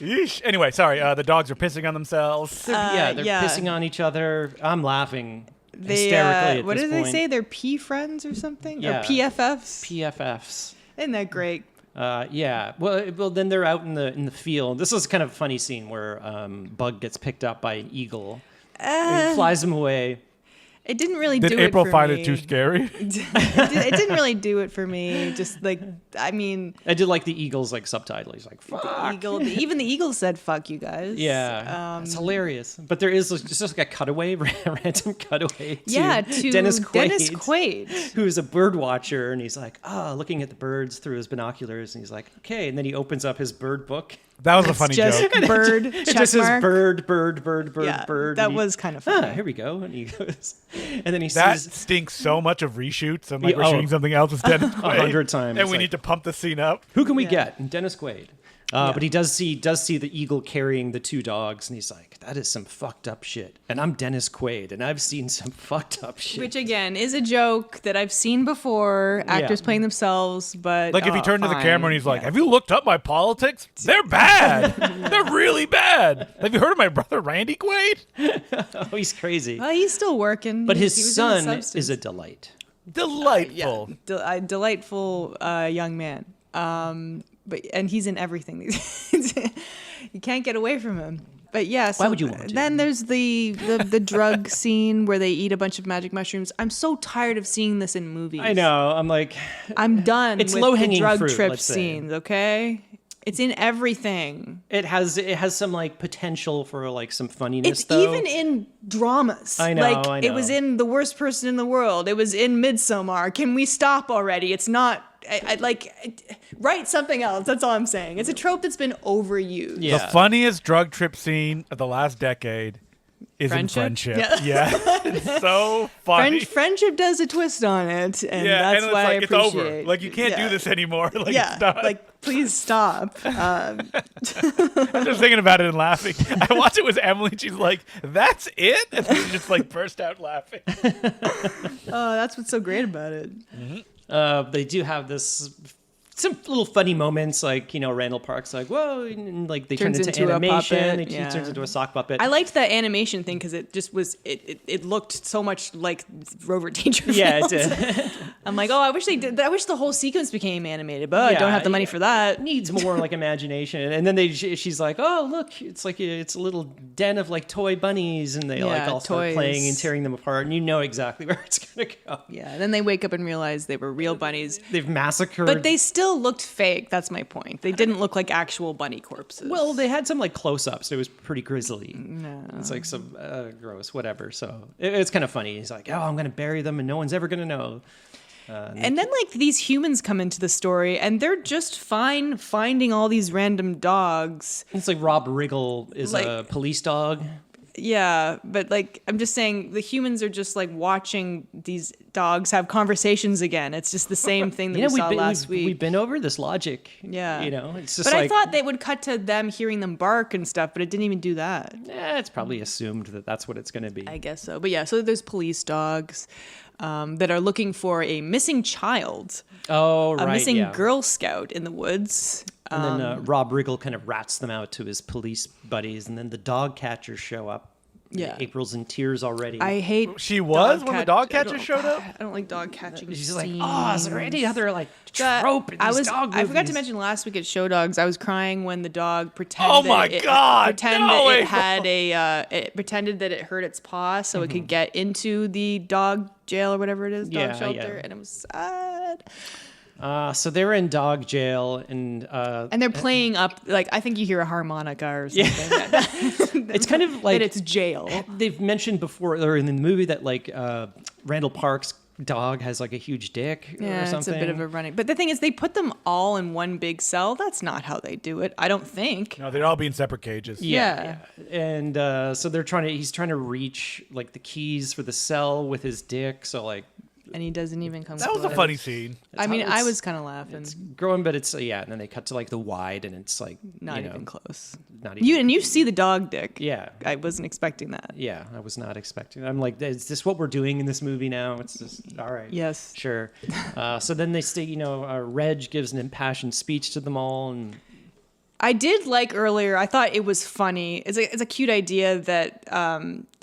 Yeesh. Anyway, sorry. The dogs are pissing on themselves. Yeah, they're yeah. pissing on each other. I'm laughing They, hysterically at what this did they point. say? They're P friends or something? Yeah. Or PFFs? PFFs. Isn't that great? Yeah. Well, then they're out in the field. This is kind of a funny scene where Bug gets picked up by an eagle. It flies him away. It didn't really Did do April it for find me. it too scary? It didn't really do it for me. Just like, I mean, I did like the eagle's like subtitle. He's like, "Fuck." even the eagle said, "Fuck you guys." Yeah, it's hilarious. But there is just like a cutaway, random cutaway. To To Dennis Quaid, Quaid. who's a bird watcher, and he's like, looking at the birds through his binoculars, and he's like, okay, and then he opens up his bird book. That was a funny just joke. bird. It check just says mark. bird, bird, bird, bird, Yeah, bird. that and he- was kind of funny. Here we go. And he goes, and then he That sees stinks so much of reshoots. I'm like, Yeah, we're shooting something else instead. 100 times. And we Like- need to pump the scene up. who can we Yeah. get? And Dennis Quaid. But he does see the eagle carrying the 2 dogs, and he's like, that is some fucked up shit. And I'm Dennis Quaid, and I've seen some fucked up shit. Which again is a joke that I've seen before. Actors Yeah. playing themselves, but Like if he turned to the fine. camera and he's like, have you looked up my politics? They're bad. They're really bad. Have you heard of my brother Randy Quaid? Oh, he's crazy. Well, he's still working. But He his was in son Substance. is a delight. Delightful. A delightful young man. And he's in everything. You can't get away from him. But yeah, so Why would you want to? Then there's the drug scene where they eat a bunch of magic mushrooms. I'm so tired of seeing this in movies. I know. I'm like, I'm done It's with low-hanging the drug fruit, trip let's say. scenes, okay? It's in everything. it has some like potential for like some funniness It's though. even in dramas. I know, Like, I it was know. in The Worst Person in the World. It was in Midsommar. Can we stop already? It's not... write something else. That's all I'm saying. It's a trope that's been overused. Yeah. The funniest drug trip scene of the last decade is in Friendship? Friendship. Yeah. It's so funny. Friendship does a twist on it, and yeah, that's and it's why like, I it's appreciate. over. Like, you can't do this anymore. Like, Yeah, it's done. like please stop. I'm just thinking about it and laughing. I watched it with Emily, and she's like, that's it? And then she just, like, burst out laughing. Oh, that's what's so great about it. They do have some little funny moments, like, Randall Park's like, whoa, and like they Turns turn into into a animation. puppet, He yeah. turns into a sock puppet. I liked the animation thing because it just was. It looked so much like Rover Teacher. yeah, it films. did. I'm like, oh, I wish they did. I wish the whole sequence became animated, but I don't have the money for that. Needs more like imagination. And then she's like, oh, look, it's like it's a little den of like toy bunnies, and they like Yeah, all start toys. playing and tearing them apart, and you know exactly where it's gonna go. Yeah. Then they wake up and realize they were real bunnies, They've massacred. but they still looked fake. That's my point. They didn't look like actual bunny corpses. well, they had some like close-ups. It was pretty grisly. no. It's like some gross, whatever. So it's kind of funny. He's like, oh, I'm gonna bury them, and no one's ever gonna know. And then like these humans come into the story and they're just fine finding all these random dogs. It's like Rob Riggle is Like- a police dog. Yeah, but like I'm just saying the humans are just like watching these dogs have conversations again. It's just the same thing that we saw last week. We've been over this logic. Yeah. It's just But like, I thought they would cut to them hearing them bark and stuff, but it didn't even do that. it's probably assumed that that's what it's going to be. I guess so. But yeah, so there's police dogs that are looking for a missing child, Oh, a right. missing yeah. Girl Scout in the woods. And then Rob Riggle kind of rats them out to his police buddies, and then the dog catchers show up. Yeah. April's in tears already. I hate. She was when the dog I catcher don't- showed up? I don't like dog catching. She's just like, scenes. oh, is there any other like That- trope in these dog I forgot to movies?" mention last week at Show Dogs, I was crying when the dog pretended. Oh my God, Pretend no, that it April. had a. It pretended that it hurt its paw, so it could get into the dog jail or whatever it is, dog Yeah, shelter, yeah. and it was sad. So they're in dog jail, and And they're playing up like I think you hear a harmonica or something. it's kind of like that it's jail. they've mentioned before, or in the movie, that like Randall Park's dog has like a huge dick Yeah, or it's something. a bit of a running. But the thing is, they put them all in one big cell. That's not how they do it. I don't think. No, they'd all be in separate cages. Yeah. And so he's trying to reach like the keys for the cell with his dick. So like And he doesn't even come. That was a close. funny scene. I mean, it's- I was kind of laughing. it's growing, but it's and then they cut to like the wide, and it's like Not even close. Not even. You see the dog dick. Yeah. I wasn't expecting that. Yeah, I was not expecting. I'm like, is this what we're doing in this movie now? It's just all right. Yes. Sure. So then they say, Reg gives an impassioned speech to them all, and I did like earlier. I thought it was funny. It's a cute idea that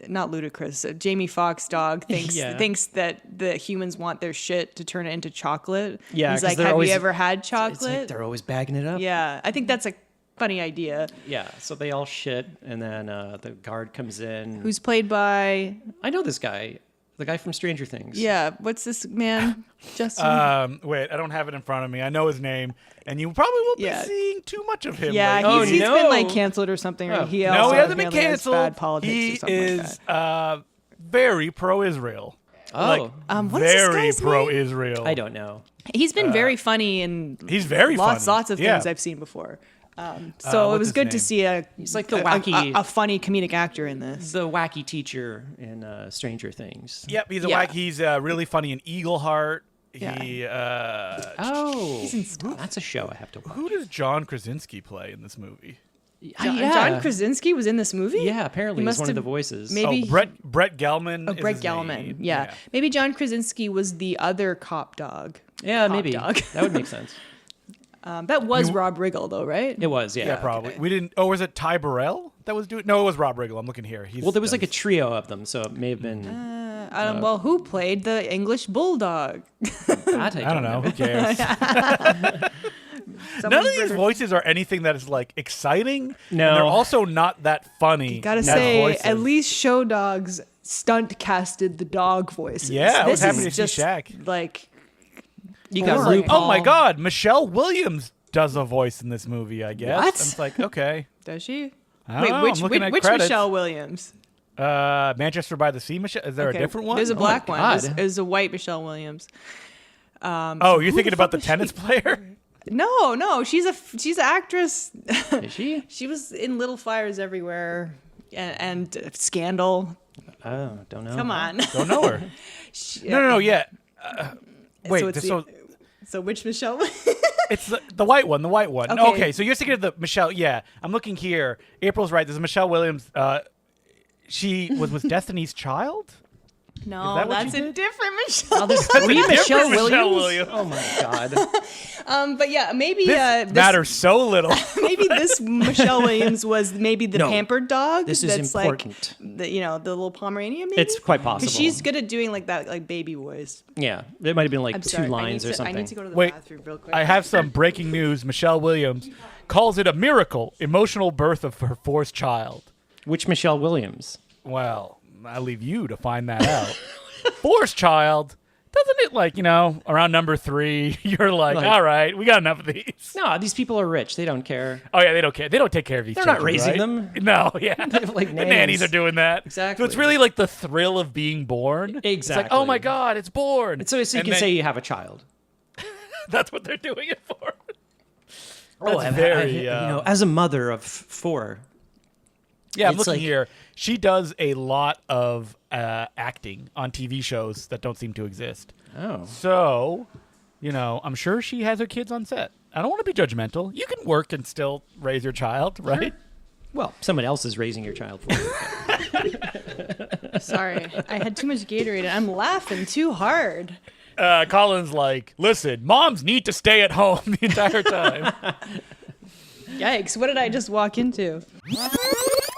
not ludicrous. Jamie Foxx dog thinks Yeah. thinks that the humans want their shit to turn it into chocolate. Yeah, he's 'cause like, they're have always- you ever had it's like chocolate? they're always bagging it up. Yeah, I think that's a funny idea. Yeah. So they all shit, and then the guard comes in. Who's played by? I know this guy, the guy from Stranger Things. Yeah, what's this man? Justin. Wait, I don't have it in front of me. I know his name, and you probably won't Yeah. be seeing too much of him. Yeah, lately. Oh, he's no. been like canceled or something. Or Oh. he No, also he hasn't been apparently has canceled. Bad politics He or something like is that. very pro-Israel. Oh. What is this Very guy's name? pro-Israel. I don't know. He's been very funny and He's very lots funny. of Yeah. things I've seen before. So it what's was his good to name? see He's like the wacky, a funny comedic actor in this. the wacky teacher in Stranger Things. Yep, he's a Yeah. whack. He's really funny in Eagleheart. Yeah. He Oh, in stuff. that's a show I have to watch. who does John Krasinski play in this movie? John Krasinski was in this movie? Yeah, apparently He he's must one of the have- voices. maybe- Oh, Brett Gelman. Oh, is Brett his Gelman. name. Yeah. Maybe John Krasinski was the other cop dog. Yeah, Hot maybe dog. that would make sense. That was Rob Riggle, though, right? It was, yeah. Yeah, probably. okay. We didn't. Oh, was it Ty Burrell that was doing? No, it was Rob Riggle. I'm looking here. Well, there was like a trio of them, so it may have been. Well, who played the English bulldog? That I don't know. Who cares? None Someone of these better- voices are anything that is like exciting. No. and they're also not that funny. Gotta as say, voices. at least Show Dogs stunt casted the dog voices. Yeah, I was This happy is to see just, Shaq. Like, You got boring. RuPaul. Oh my God, Michelle Williams does a voice in this movie. I guess. What? And it's like okay. does she? I don't know, I'm looking at which credits. Michelle Williams? Manchester by the Sea. Michelle. Is there Okay, a different one? There's a Oh, black one. God. There's a white Michelle Williams. Oh, you're thinking the about fuck the was tennis player? No, she's an actress. Is she? She was in Little Fires Everywhere and Scandal. Oh, don't know. Come on. Don't know her. No. Yeah. Wait. So, it's so which Michelle? It's the white one. The white one. Okay. Okay. So you're thinking of the Michelle. Yeah. I'm looking here. April's right. There's a Michelle Williams. She was Destiny's Child. No, that what that's you a did? different Michelle. There's three Michelle Michelle Williams? Williams. Oh my God. But yeah, maybe This matters so little. maybe this Michelle Williams was maybe the No, pampered dog. this is that's important. Like the little Pomeranian. Maybe It's quite possible. because she's good at doing like that like baby voice. Yeah, it might have been like I'm two sorry, lines or I something. need to go to the Wait, bathroom real quick. I have some breaking news. Michelle Williams calls it a miracle, emotional birth of her fourth child. Which Michelle Williams? Well, I leave you to find that out. Fourth child, doesn't it around number 3, you're like, all right, we got enough of these. No, these people are rich. They don't care. Oh yeah, they don't care. They don't take care of these. They're not children, raising right? them. No, yeah. like The nannies. nannies are doing that. Exactly. So it's really like the thrill of being born. It's like, Exactly. oh my God, it's born. So you And can then say you have a child. that's what they're doing it for. Oh, That's very. as a mother of 4. Yeah, I'm It's looking like- here. She does a lot of acting on TV shows that don't seem to exist. Oh. So, I'm sure she has her kids on set. I don't want to be judgmental. You can work and still raise your child, right? Well, someone else is raising your child for you. Sorry, I had too much Gatorade. And I'm laughing too hard. Colin's like, listen, moms need to stay at home the entire time. Yikes! What did I just walk into?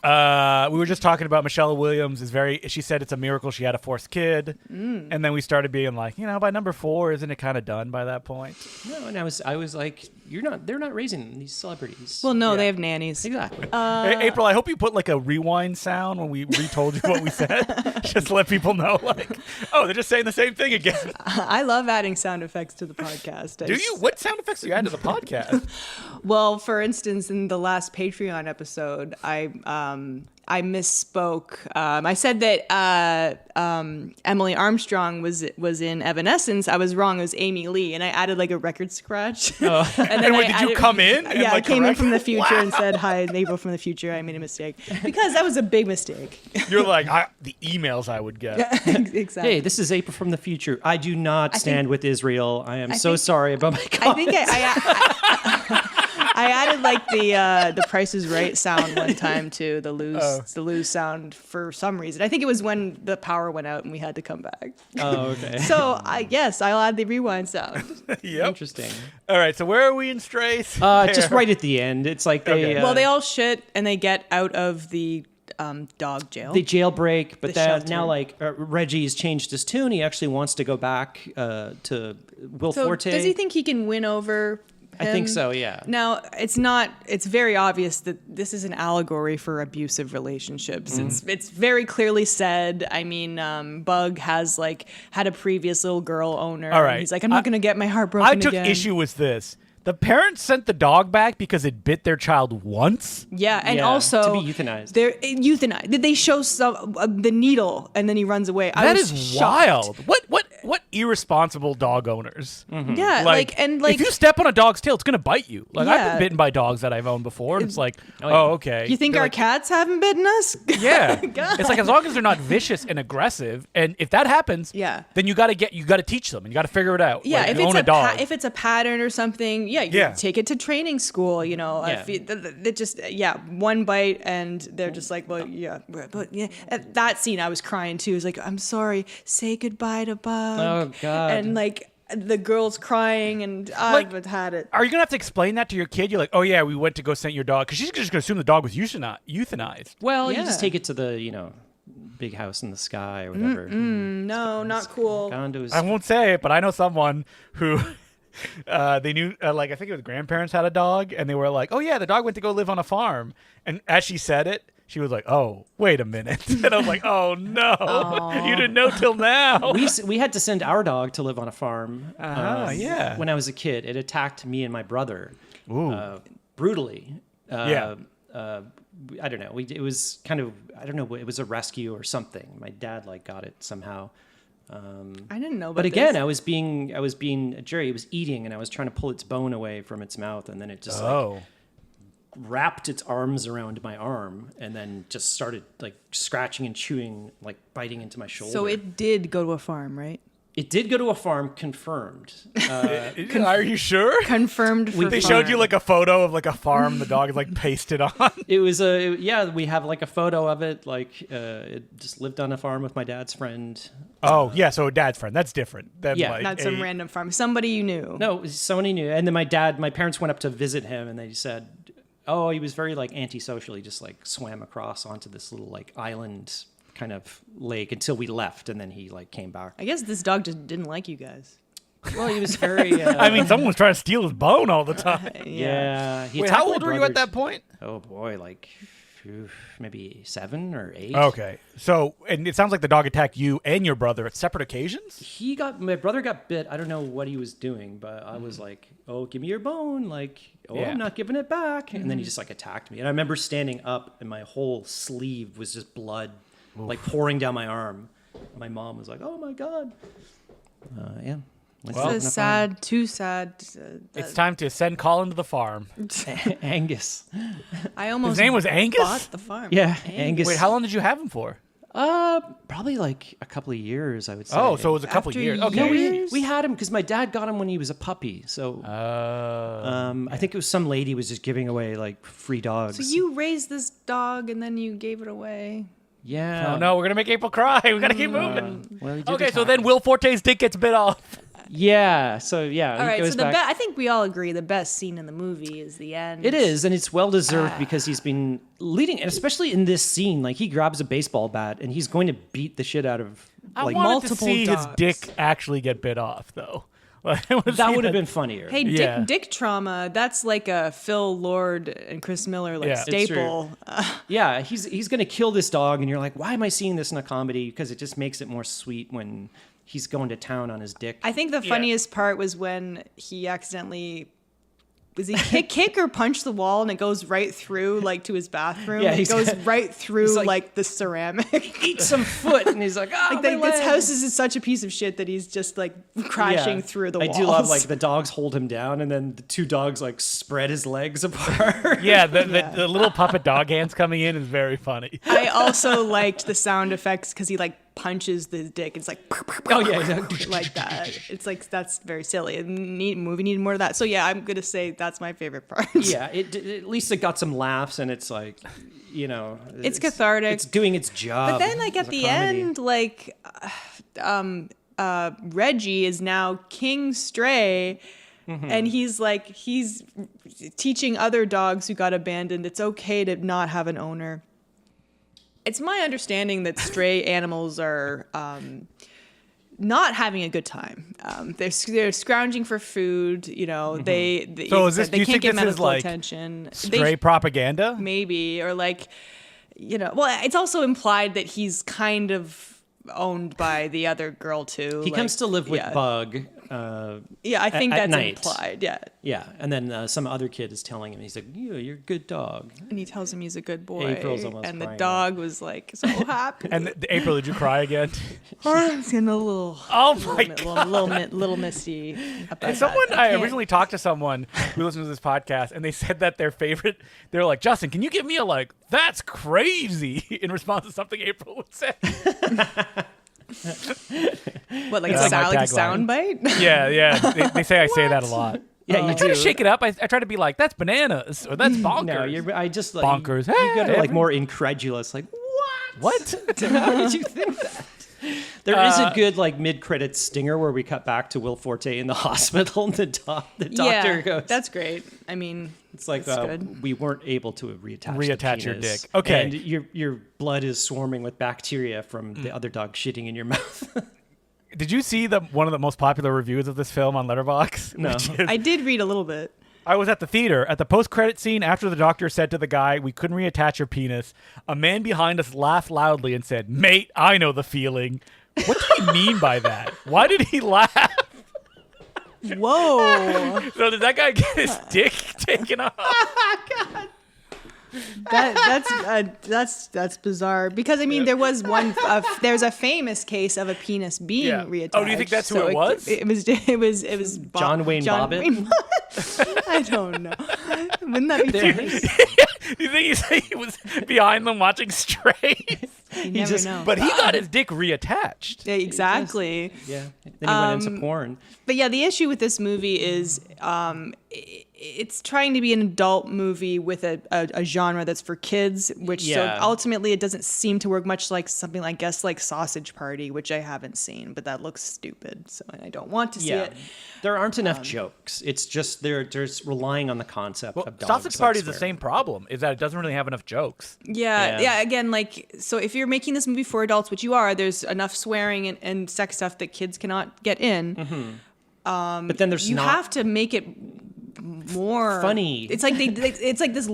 We were just talking about Michelle Williams she said it's a miracle she had a fourth kid. And then we started being like, by number 4, isn't it kind of done by that point? No, and I was like, they're not raising these celebrities. Well, no, Yeah. they have nannies. exactly. Hey, April, I hope you put like a rewind sound when we retold you what we said. Just to let people know, they're just saying the same thing again. I love adding sound effects to the podcast. Do you? What sound effects do you add to the podcast? Well, for instance, in the last Patreon episode, I misspoke. I said that Emily Armstrong was in Evanescence. I was wrong. It was Amy Lee, and I added like a record scratch. Oh. And And I wait, did you added- come in and, Yeah, I like, came in correct from the it? future and Wow. said, "Hi, April from the future. I made a mistake," because that was a big mistake. You're like, the emails I would get. Exactly. Hey, this is April from the future. I do not stand with Israel. I am so think- sorry about my I comments. think I added like the Price is Right sound one time to the lose sound for some reason. I think it was when the power went out and we had to come back. Oh, okay. So I'll add the rewind sound. Yep. Interesting. All right, so where are we in Strays? Just right at the end. It's like they Okay. Well, they all shit and they get out of the dog jail. they jailbreak, but The then shelter. now Reggie's changed his tune. He actually wants to go back to Will so Forte. does he think he can win over I think him? so. Yeah. Now, it's very obvious that this is an allegory for abusive relationships. It's very clearly said. I mean, Bug has had a previous little girl owner. All right. He's like, I'm not going to get my heart broken I took again. issue with this. The parents sent the dog back because it bit their child once. Yeah, and Yeah, also to be euthanized. They're euthanized. Did they show some the needle and then he runs away? I That was is shocked. wild. What irresponsible dog owners. Yeah, if you step on a dog's tail, it's gonna bite you. Like I've Yeah. been bitten by dogs that I've owned before, and it's like, oh, okay. You think They're our like, cats haven't bitten us? Yeah, God. it's like as long as they're not vicious and aggressive, and if that happens, Yeah. then you got to teach them and you got to figure it out. Yeah, like, if you it's own a dog. if it's a pattern or something, you Yeah. take it to training school. You know, Yeah. it just one bite and they're just like, well, yeah, but yeah. At that scene, I was crying too. It was like, I'm sorry, say goodbye to Bug. Oh, God. And like the girl's crying, and Like, I've had it. Are you gonna have to explain that to your kid? You're like, oh yeah, we went to go scent your dog, because she's just gonna assume the dog was euthanized. Well, you Yeah. just take it to the, big house in the sky or whatever. No, not cool. Gone to his I won't say it, but I know someone who they knew, I think it was grandparents had a dog, and they were like, oh yeah, the dog went to go live on a farm. And as she said it, she was like, oh, wait a minute. And I was like, oh no, you didn't know till now. we had to send our dog to live on a farm. Yeah. When I was a kid, it attacked me and my brother Ooh. brutally. Yeah. I don't know. It was kind of, I don't know. It was a rescue or something. My dad got it somehow. I didn't know. About But again, this. I was being a jury. It was eating, and I was trying to pull its bone away from its mouth, and then it just wrapped its arms around my arm, and then just started scratching and chewing, biting into my shoulder. So it did go to a farm, right? It did go to a farm, confirmed. Are you sure? Confirmed. For They showed farm. you a photo of a farm the dog is pasted on. It was we have a photo of it. It just lived on a farm with my dad's friend. Oh yeah, so a dad's friend. That's different than Yeah, Not some random farm. Somebody you knew. No, it was somebody knew. And then my parents went up to visit him, and they said, oh, he was very antisocial. He just swam across onto this little island kind of lake until we left, and then he came back. I guess this dog just didn't like you guys. Well, he was very. I mean, someone was trying to steal his bone all the time. Yeah. He Wait, attacked how my old were you at brothers. that point? Oh boy, maybe 7 or 8. Okay, so and it sounds like the dog attacked you and your brother at separate occasions. My brother got bit. I don't know what he was doing, but I was like, "Oh, give me your bone!" Yeah. I'm not giving it back. And then he just attacked me. And I remember standing up, and my whole sleeve was just blood, pouring down my arm. My mom was like, "Oh my god!" Yeah. This is sad. Too sad. It's time to send Colin to the farm. Angus. I almost. His name was Angus? Bought the farm. Yeah, Angus. Wait, how long did you have him for? Probably a couple of years, I would say. Oh, so it was a couple After years. you- Okay. No, years? we had him because my dad got him when he was a puppy. So I think it was some lady was just giving away free dogs. So you raised this dog and then you gave it away. Yeah. Oh no, we're gonna make April cry. We gotta keep moving. Well, he did Okay, so attack then me. Will Forte's dick gets bit off. Yeah. So yeah. All he right. goes So back. I think we all agree the best scene in the movie is the end. It is, and it's well deserved because he's been leading, and especially in this scene, he grabs a baseball bat and he's going to beat the shit out of I wanted multiple to see dogs. his dick actually get bit off, though. that would have been funnier. Hey, Yeah. dick trauma. That's like a Phil Lord and Chris Miller Yeah. It's true. staple. Yeah, he's going to kill this dog, and you're like, why am I seeing this in a comedy? Because it just makes it more sweet when he's going to town on his dick. I think the funniest part was when he accidentally. Was he kick or punch the wall and it goes right through to his bathroom? Yeah, it goes right through like- the ceramic. Eat some foot, and he's like, ah, my This leg." house is such a piece of shit that he's just crashing Yeah. through the I walls. do love the dogs hold him down, and then the two dogs spread his legs apart. Yeah, the little puppet dog hands coming in is very funny. I also liked the sound effects because he punches the dick. It's Oh yeah, like that. It's that's very silly. Movie needed more of that. So yeah, I'm gonna say that's my favorite part. yeah. At least it got some laughs, and it's It's cathartic. It's doing its job. But then as at a the comedy. end, Reggie is now King Stray. And he's teaching other dogs who got abandoned it's okay to not have an owner. It's my understanding that stray animals are not having a good time. They're scrounging for food. They So is this- they do you can't think get this is, medical attention. Stray propaganda? Maybe or well, it's also implied that he's kind of owned by the other girl too. he comes to live with Bug, Yeah, I think at that's night. implied. Yeah. Yeah, and then some other kid is telling him, he's like, you're a good dog. And he tells him he's a good boy. April's almost and the crying dog was like so happy. And April, did you cry again? I was getting a little, Oh my God. little misty. About Someone, that. I can't- originally talked to someone who listens to this podcast, and they said that their favorite, they're like, Justin, can you give me a like, that's crazy, in response to something April would say? What, like That's a my like a tagline. soundbite? Yeah. They say I say that a lot. Yeah, you I try do. to shake it up. I try to be like, that's bananas, or that's bonkers. No, I just like Bonkers. You go to Hey, like more incredulous, like What? how did you think that? There is a good like mid-credits stinger where we cut back to Will Forte in the hospital, and the doctor Yeah, goes, that's great. I mean, it's like that's good. we weren't able to reattach the your penis, dick. Okay. and your blood is swarming with bacteria from the other dog shitting in your mouth. Did you see one of the most popular reviews of this film on Letterboxd? No. Which is, I did read a little bit. I was at the theater. At the post-credit scene, after the doctor said to the guy, we couldn't reattach your penis, a man behind us laughed loudly and said, mate, I know the feeling. What did he mean by that? Why did he laugh? Whoa. So did that guy get his dick taken off? That's bizarre because I mean there was there's a famous case of a penis being Yeah. reattached. Oh, do you think that's who it was? It was John Wayne Bobbitt? Wayne I don't know. Wouldn't that be famous? Do you think he was behind them watching Strays? You never know. But he got his dick reattached. Yeah, exactly. Yeah, then he went into porn. But yeah, the issue with this movie is it's trying to be an adult movie with a genre that's for kids, which Yeah. so ultimately it doesn't seem to work much like something I guess like Sausage Party, which I haven't seen, but that looks stupid, so I don't want to see it. There aren't enough jokes. It's just they're just relying on the concept Well, of dogs. Sausage like, Party is the swearing. same problem, is that it doesn't really have enough jokes. Yeah. Again, like, so if you're making this movie for adults, which you are, there's enough swearing and sex stuff that kids cannot get in. But then there's You not have to make it more funny. It's like it's like this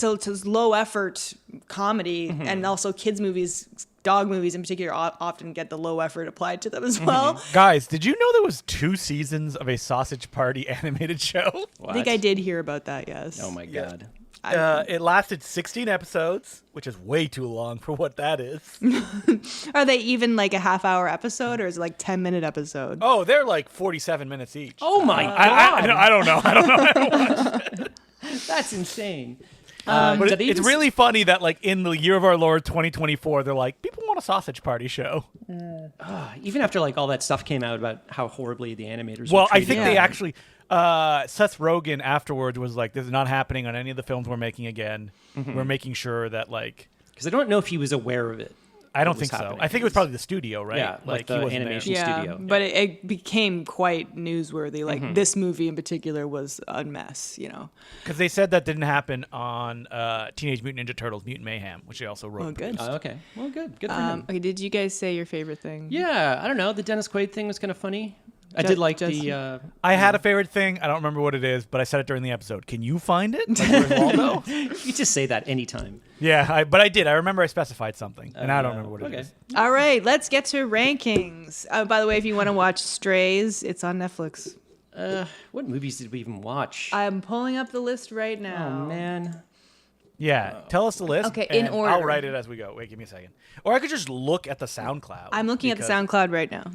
so it's this low effort comedy, and also kids movies, dog movies in particular, often get the low effort applied to them as well. Guys, did you know there was 2 seasons of a Sausage Party animated show? I think I did hear about that. Yes. Oh my god. It lasted 16 episodes, which is way too long for what that is. Are they even like a half-hour episode, or is it like 10-minute episode? Oh, they're like 47 minutes each. Oh my I god. don't know. I don't know. That's insane. But did they it's even really funny that like in the year of our Lord 2024, they're like, people want a Sausage Party show. even after like all that stuff came out about how horribly the animators Well, were I treated. think Yeah. they actually Seth Rogen afterwards was like, this is not happening on any of the films we're making again. We're making sure that like because I don't know if he was aware of it. I don't what was think so. happening. I think it was probably the studio, right? Yeah, like the he wasn't animation. there. Yeah, studio. but it became quite newsworthy. Like this movie in particular was a mess, you know. Because they said that didn't happen on Teenage Mutant Ninja Turtles: Mutant Mayhem, which they also wrote. Oh, and good. produced. Okay. Well, good. Good for him. Okay, did you guys say your favorite thing? Yeah, I don't know. The Dennis Quaid thing was kind of funny. I Ju- did like just- the. I had a favorite thing. I don't remember what it is, but I said it during the episode. Can you find it? Like, where's Waldo? You just say that anytime. Yeah, but I did. I remember I specified something, and I don't remember what it is. All right, let's get to rankings. By the way, if you want to watch Strays, it's on Netflix. What movies did we even watch? I'm pulling up the list right now. Oh man. Yeah, tell us the list. Okay, in and order. I'll write it as we go. Wait, give me a second. Or I could just look at the SoundCloud. I'm looking at the SoundCloud right now.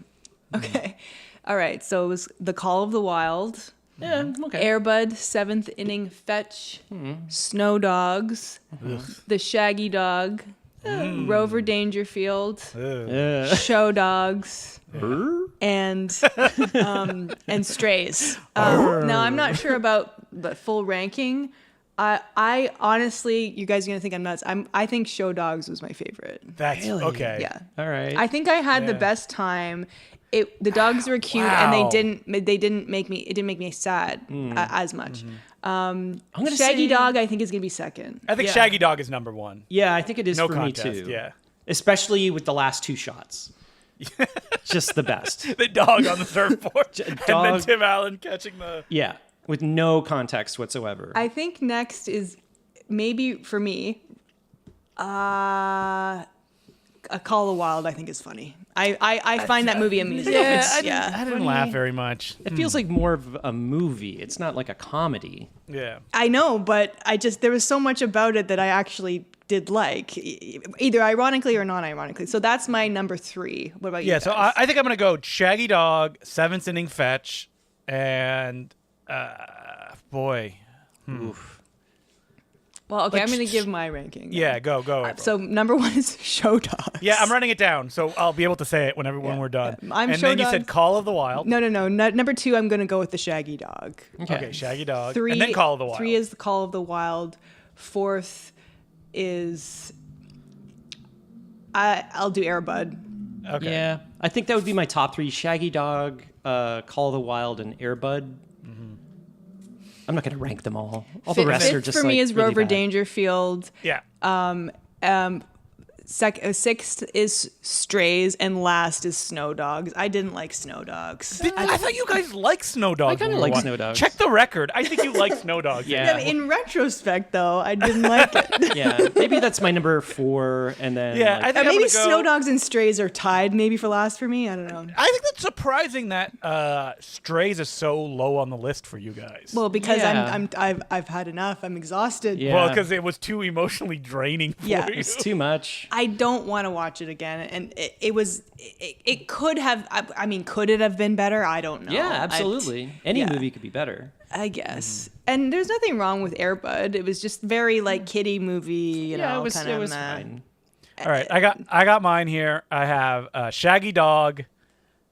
Okay. All right, so it was The Call of the Wild, Yeah. Okay. Airbud, 7th Inning Fetch, Snow Dogs, The Shaggy Dog, Rover Dangerfield, Show Dogs, and Strays. Now I'm not sure about the full ranking. I honestly, you guys are gonna think I'm nuts. I think Show Dogs was my favorite. That's Really? okay. Yeah, All right. I think I had the Yeah. best time. The dogs were cute, and Wow. they didn't make me sad as much. I'm gonna Shaggy say- Dog, I think, is gonna be second. I think Yeah. Shaggy Dog is number 1. Yeah, I think it is No for contest. me too. Yeah. Especially with the last 2 shots. Just the best. The dog on the surfboard, and then dog- Tim Allen catching the. Yeah, with no context whatsoever. I think next is maybe for me. A Call of the Wild, I think, is funny. I find that movie amusing. I didn't laugh very much. It feels like more of a movie. It's not like a comedy. Yeah. I know, but there was so much about it that I actually did like, either ironically or non-ironically. So that's my number 3. What about you? Yeah, guys? so I think I'm going to go Shaggy Dog, 7th Inning Fetch, and boy. Oof. Well, okay, I'm going to give my ranking. Yeah, go. April. So number 1 is Show Dogs. Yeah, I'm running it down, so I'll be able to say it when we're done. I'm and Show then you said Dogs. Call of the Wild. No. Number 2, I'm going to go with the Shaggy Dog. Okay, Shaggy Dog. 3, and then Call of the Wild. 3 is the Call of the Wild. 4th is I'll do Air Bud. Okay. Yeah, I think that would be my top 3: Shaggy Dog, Call of the Wild, and Air Bud. I'm not going to rank them all. All the rest are Fifth just for me like, is really Rover bad. Dangerfield. Yeah. 6th is Strays, and last is Snow Dogs. I didn't like Snow Dogs. I thought you guys liked Snow Dogs. I kinda when we like were Snow watching. Dogs. Check the record. I think you like Snow Dogs. Yeah. In retrospect, though, I didn't like it. Yeah, maybe that's my number 4, and then Yeah, like, I think I'm Maybe gonna go- Snow Dogs and Strays are tied, maybe for last for me. I don't know. I think that's surprising that Strays is so low on the list for you guys. Well, because Yeah. I've had enough. I'm exhausted. Yeah. Well, because it was too emotionally draining for Yeah. you. it's too much. I don't want to watch it again, and it could have. I mean, could it have been better? I don't know. Yeah, absolutely. Any yeah. movie could be better. I guess. And there's nothing wrong with Air Bud. It was just very like kiddie movie. You know, it was kind of fine. All right, I got mine here. I have Shaggy Dog,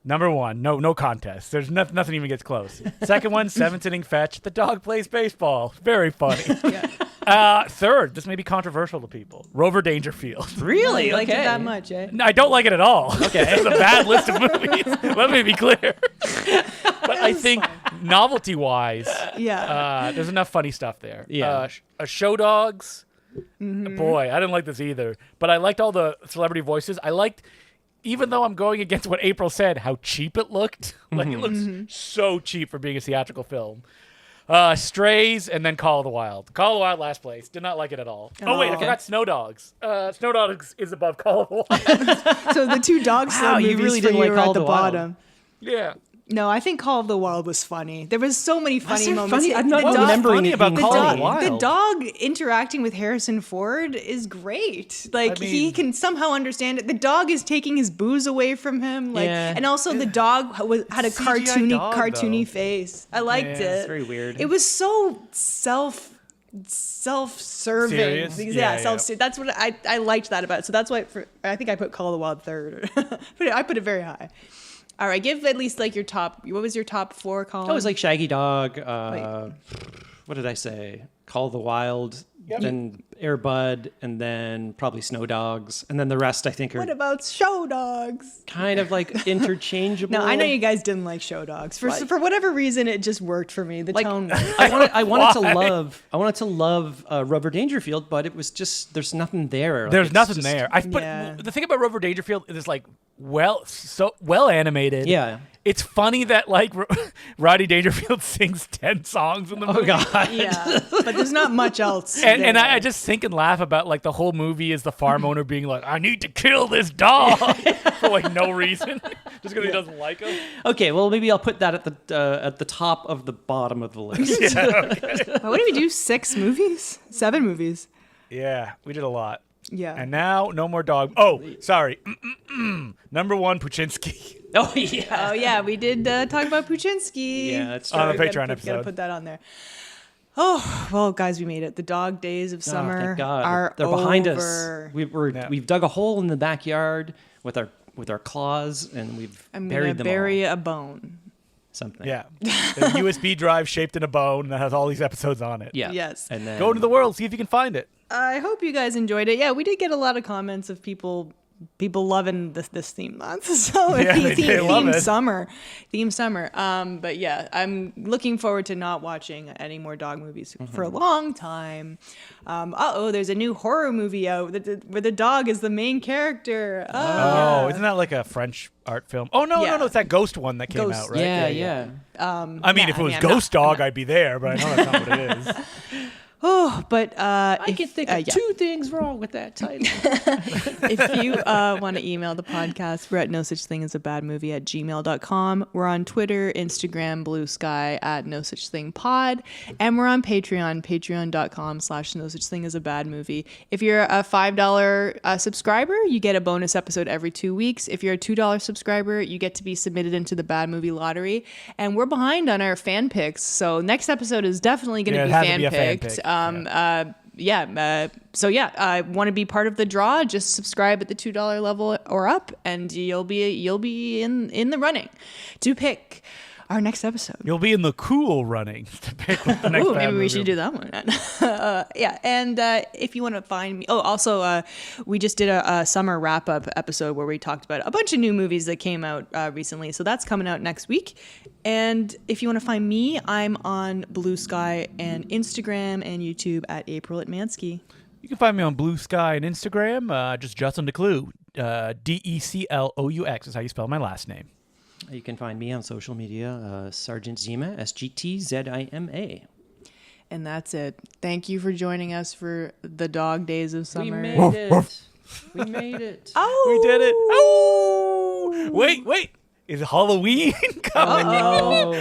number 1. No contest. There's nothing even gets close. Second one, 7th Inning Fetch. The dog plays baseball. Very funny. Yeah. Third, this may be controversial to people. Rover Dangerfield. Really? You liked it Okay. that much, eh? No, I don't like it at all. Okay, this is a bad list of movies. Let me be clear. But I think novelty-wise, Yeah. there's enough funny stuff there. Yeah. Show Dogs. Boy, I didn't like this either. But I liked all the celebrity voices. I liked, even though I'm going against what April said, how cheap it looked. Like it looks so cheap for being a theatrical film. Strays, and then Call of the Wild. Call of the Wild, last place. Did not like it at all. Oh, wait, I forgot Snow Dogs. Snow Dogs is above Call of the Wild. So the 2 Dog Wow, Slam you movies really for didn't you like are Call at of the the Wild. bottom. Yeah. No, I think Call of the Wild was funny. There was so many funny there moments. funny? I'm not The dog- remembering funny it about being Call of funny. the Wild. The dog interacting with Harrison Ford is great. Like I he mean- can somehow understand it. The dog is taking his booze away from him. Like, Yeah. and also the dog had a CGI dog, cartoony though. face. I liked Yeah, it. it's very weird. It was so self-serving. Serious? Yeah, Yeah. That's what I liked that about it. So that's why I think I put Call of the Wild third. I put it very high. All right, give at least like your top. What was your top 4, Colin? Oh, it was like Shaggy Dog. What did I say? Call of the Wild, then Air Bud, and then probably Snow Dogs, and then the rest I think are What about Show Dogs? kind of like interchangeable. No, I know you guys didn't like Show Dogs. For whatever reason, it just worked for me. The Like, tone. I wanted to love Rover Dangerfield, but it was just there's nothing there. Like, There's it's nothing just- there. Yeah. The thing about Rover Dangerfield is like so well animated. Yeah. It's funny that like Rodney Dangerfield sings 10 songs in the movie. Oh God. Yeah, but there's not much else. And there. I just think and laugh about like the whole movie is the farm owner being like, I need to kill this dog for like no reason, just because he doesn't like him. Okay, well maybe I'll put that at the top of the bottom of the list. What did we do? 6 movies? 7 movies? Yeah, we did a lot. Yeah. And now no more dog. Oh, sorry. Number 1, Puchinsky. Oh yeah. Oh yeah, we did talk about Puchinsky. Yeah, that's On true. the Patreon Gotta episode. put that on there. Oh well, guys, we made it. The dog days of summer Thank God. are They're behind over. us. We've dug a hole in the backyard with our claws, and we've I'm buried gonna them bury all. a bone. Something. Yeah. A USB drive shaped in a bone that has all these episodes on it. Yeah. Yes. And then Go into the world, see if you can find it. I hope you guys enjoyed it. Yeah, we did get a lot of comments of people loving this theme month. So Yeah, they love it. theme summer. But yeah, I'm looking forward to not watching any more dog movies for a long time. There's a new horror movie out where the dog is the main character. Oh, isn't that like a French art film? Oh no, Yeah. no, it's that Ghost one that came Ghost. out, right? Yeah. I mean, if it was I'm Ghost Dog, I'd be there, but I know that's not what it is. But I can think of two things wrong with that title. If you want to email the podcast, we're at nosuchthingasabadmovie@gmail.com. We're on Twitter, Instagram, Bluesky at nosuchthingpod, and we're on Patreon, patreon.com/nosuchthingasabadmovie. If you're a $5 subscriber, you get a bonus episode every 2 weeks. If you're a $2 subscriber, you get to be submitted into the Bad Movie Lottery. And we're behind on our fan picks, so next episode is definitely going to be fan picked. I want to be part of the draw. Just subscribe at the $2 level or up, and you'll be in the running to pick our next episode. You'll be in the cool running to pick the next. Ooh, maybe we should do that one. And if you want to find me, also we just did a summer wrap up episode where we talked about a bunch of new movies that came out recently. So that's coming out next week. And if you want to find me, I'm on Bluesky and Instagram and YouTube at April at Mansky. You can find me on Bluesky and Instagram, just Justin DeClue. DECLOUX is how you spell my last name. You can find me on social media, Sergeant Zima, SGTZIMA. And that's it. Thank you for joining us for the dog days of summer. We made it. We made it. Oh, we did it. Oh, wait. Is Halloween coming? No.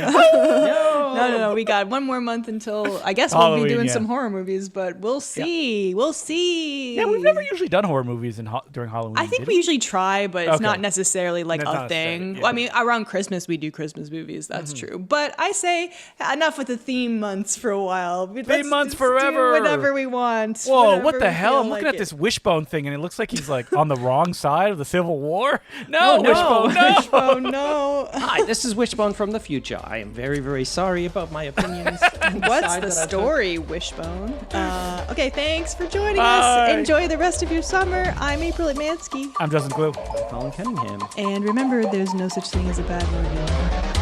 We got one more month until I guess we'll be doing some horror movies, but we'll see. Yeah. We'll see. Yeah, we've never usually done horror movies during Halloween. I think we usually try, but it's not necessarily like a thing. Yeah. I mean, around Christmas we do Christmas movies. That's true. But I say enough with the theme months for a while. Theme months forever. Do whatever we want. Whoa! What the hell? I'm looking at this Wishbone thing, and it looks like he's like on the wrong side of the Civil War. No, Wishbone. No. Wishbone. No. Hi, this is Wishbone from the future. I am very, very sorry about my opinions. What's the story, Wishbone? Okay, thanks for joining us. Enjoy the rest of your summer. I'm April at Mansky. I'm Justin Glue. Colin Cunningham. And remember, there's no such thing as a bad movie.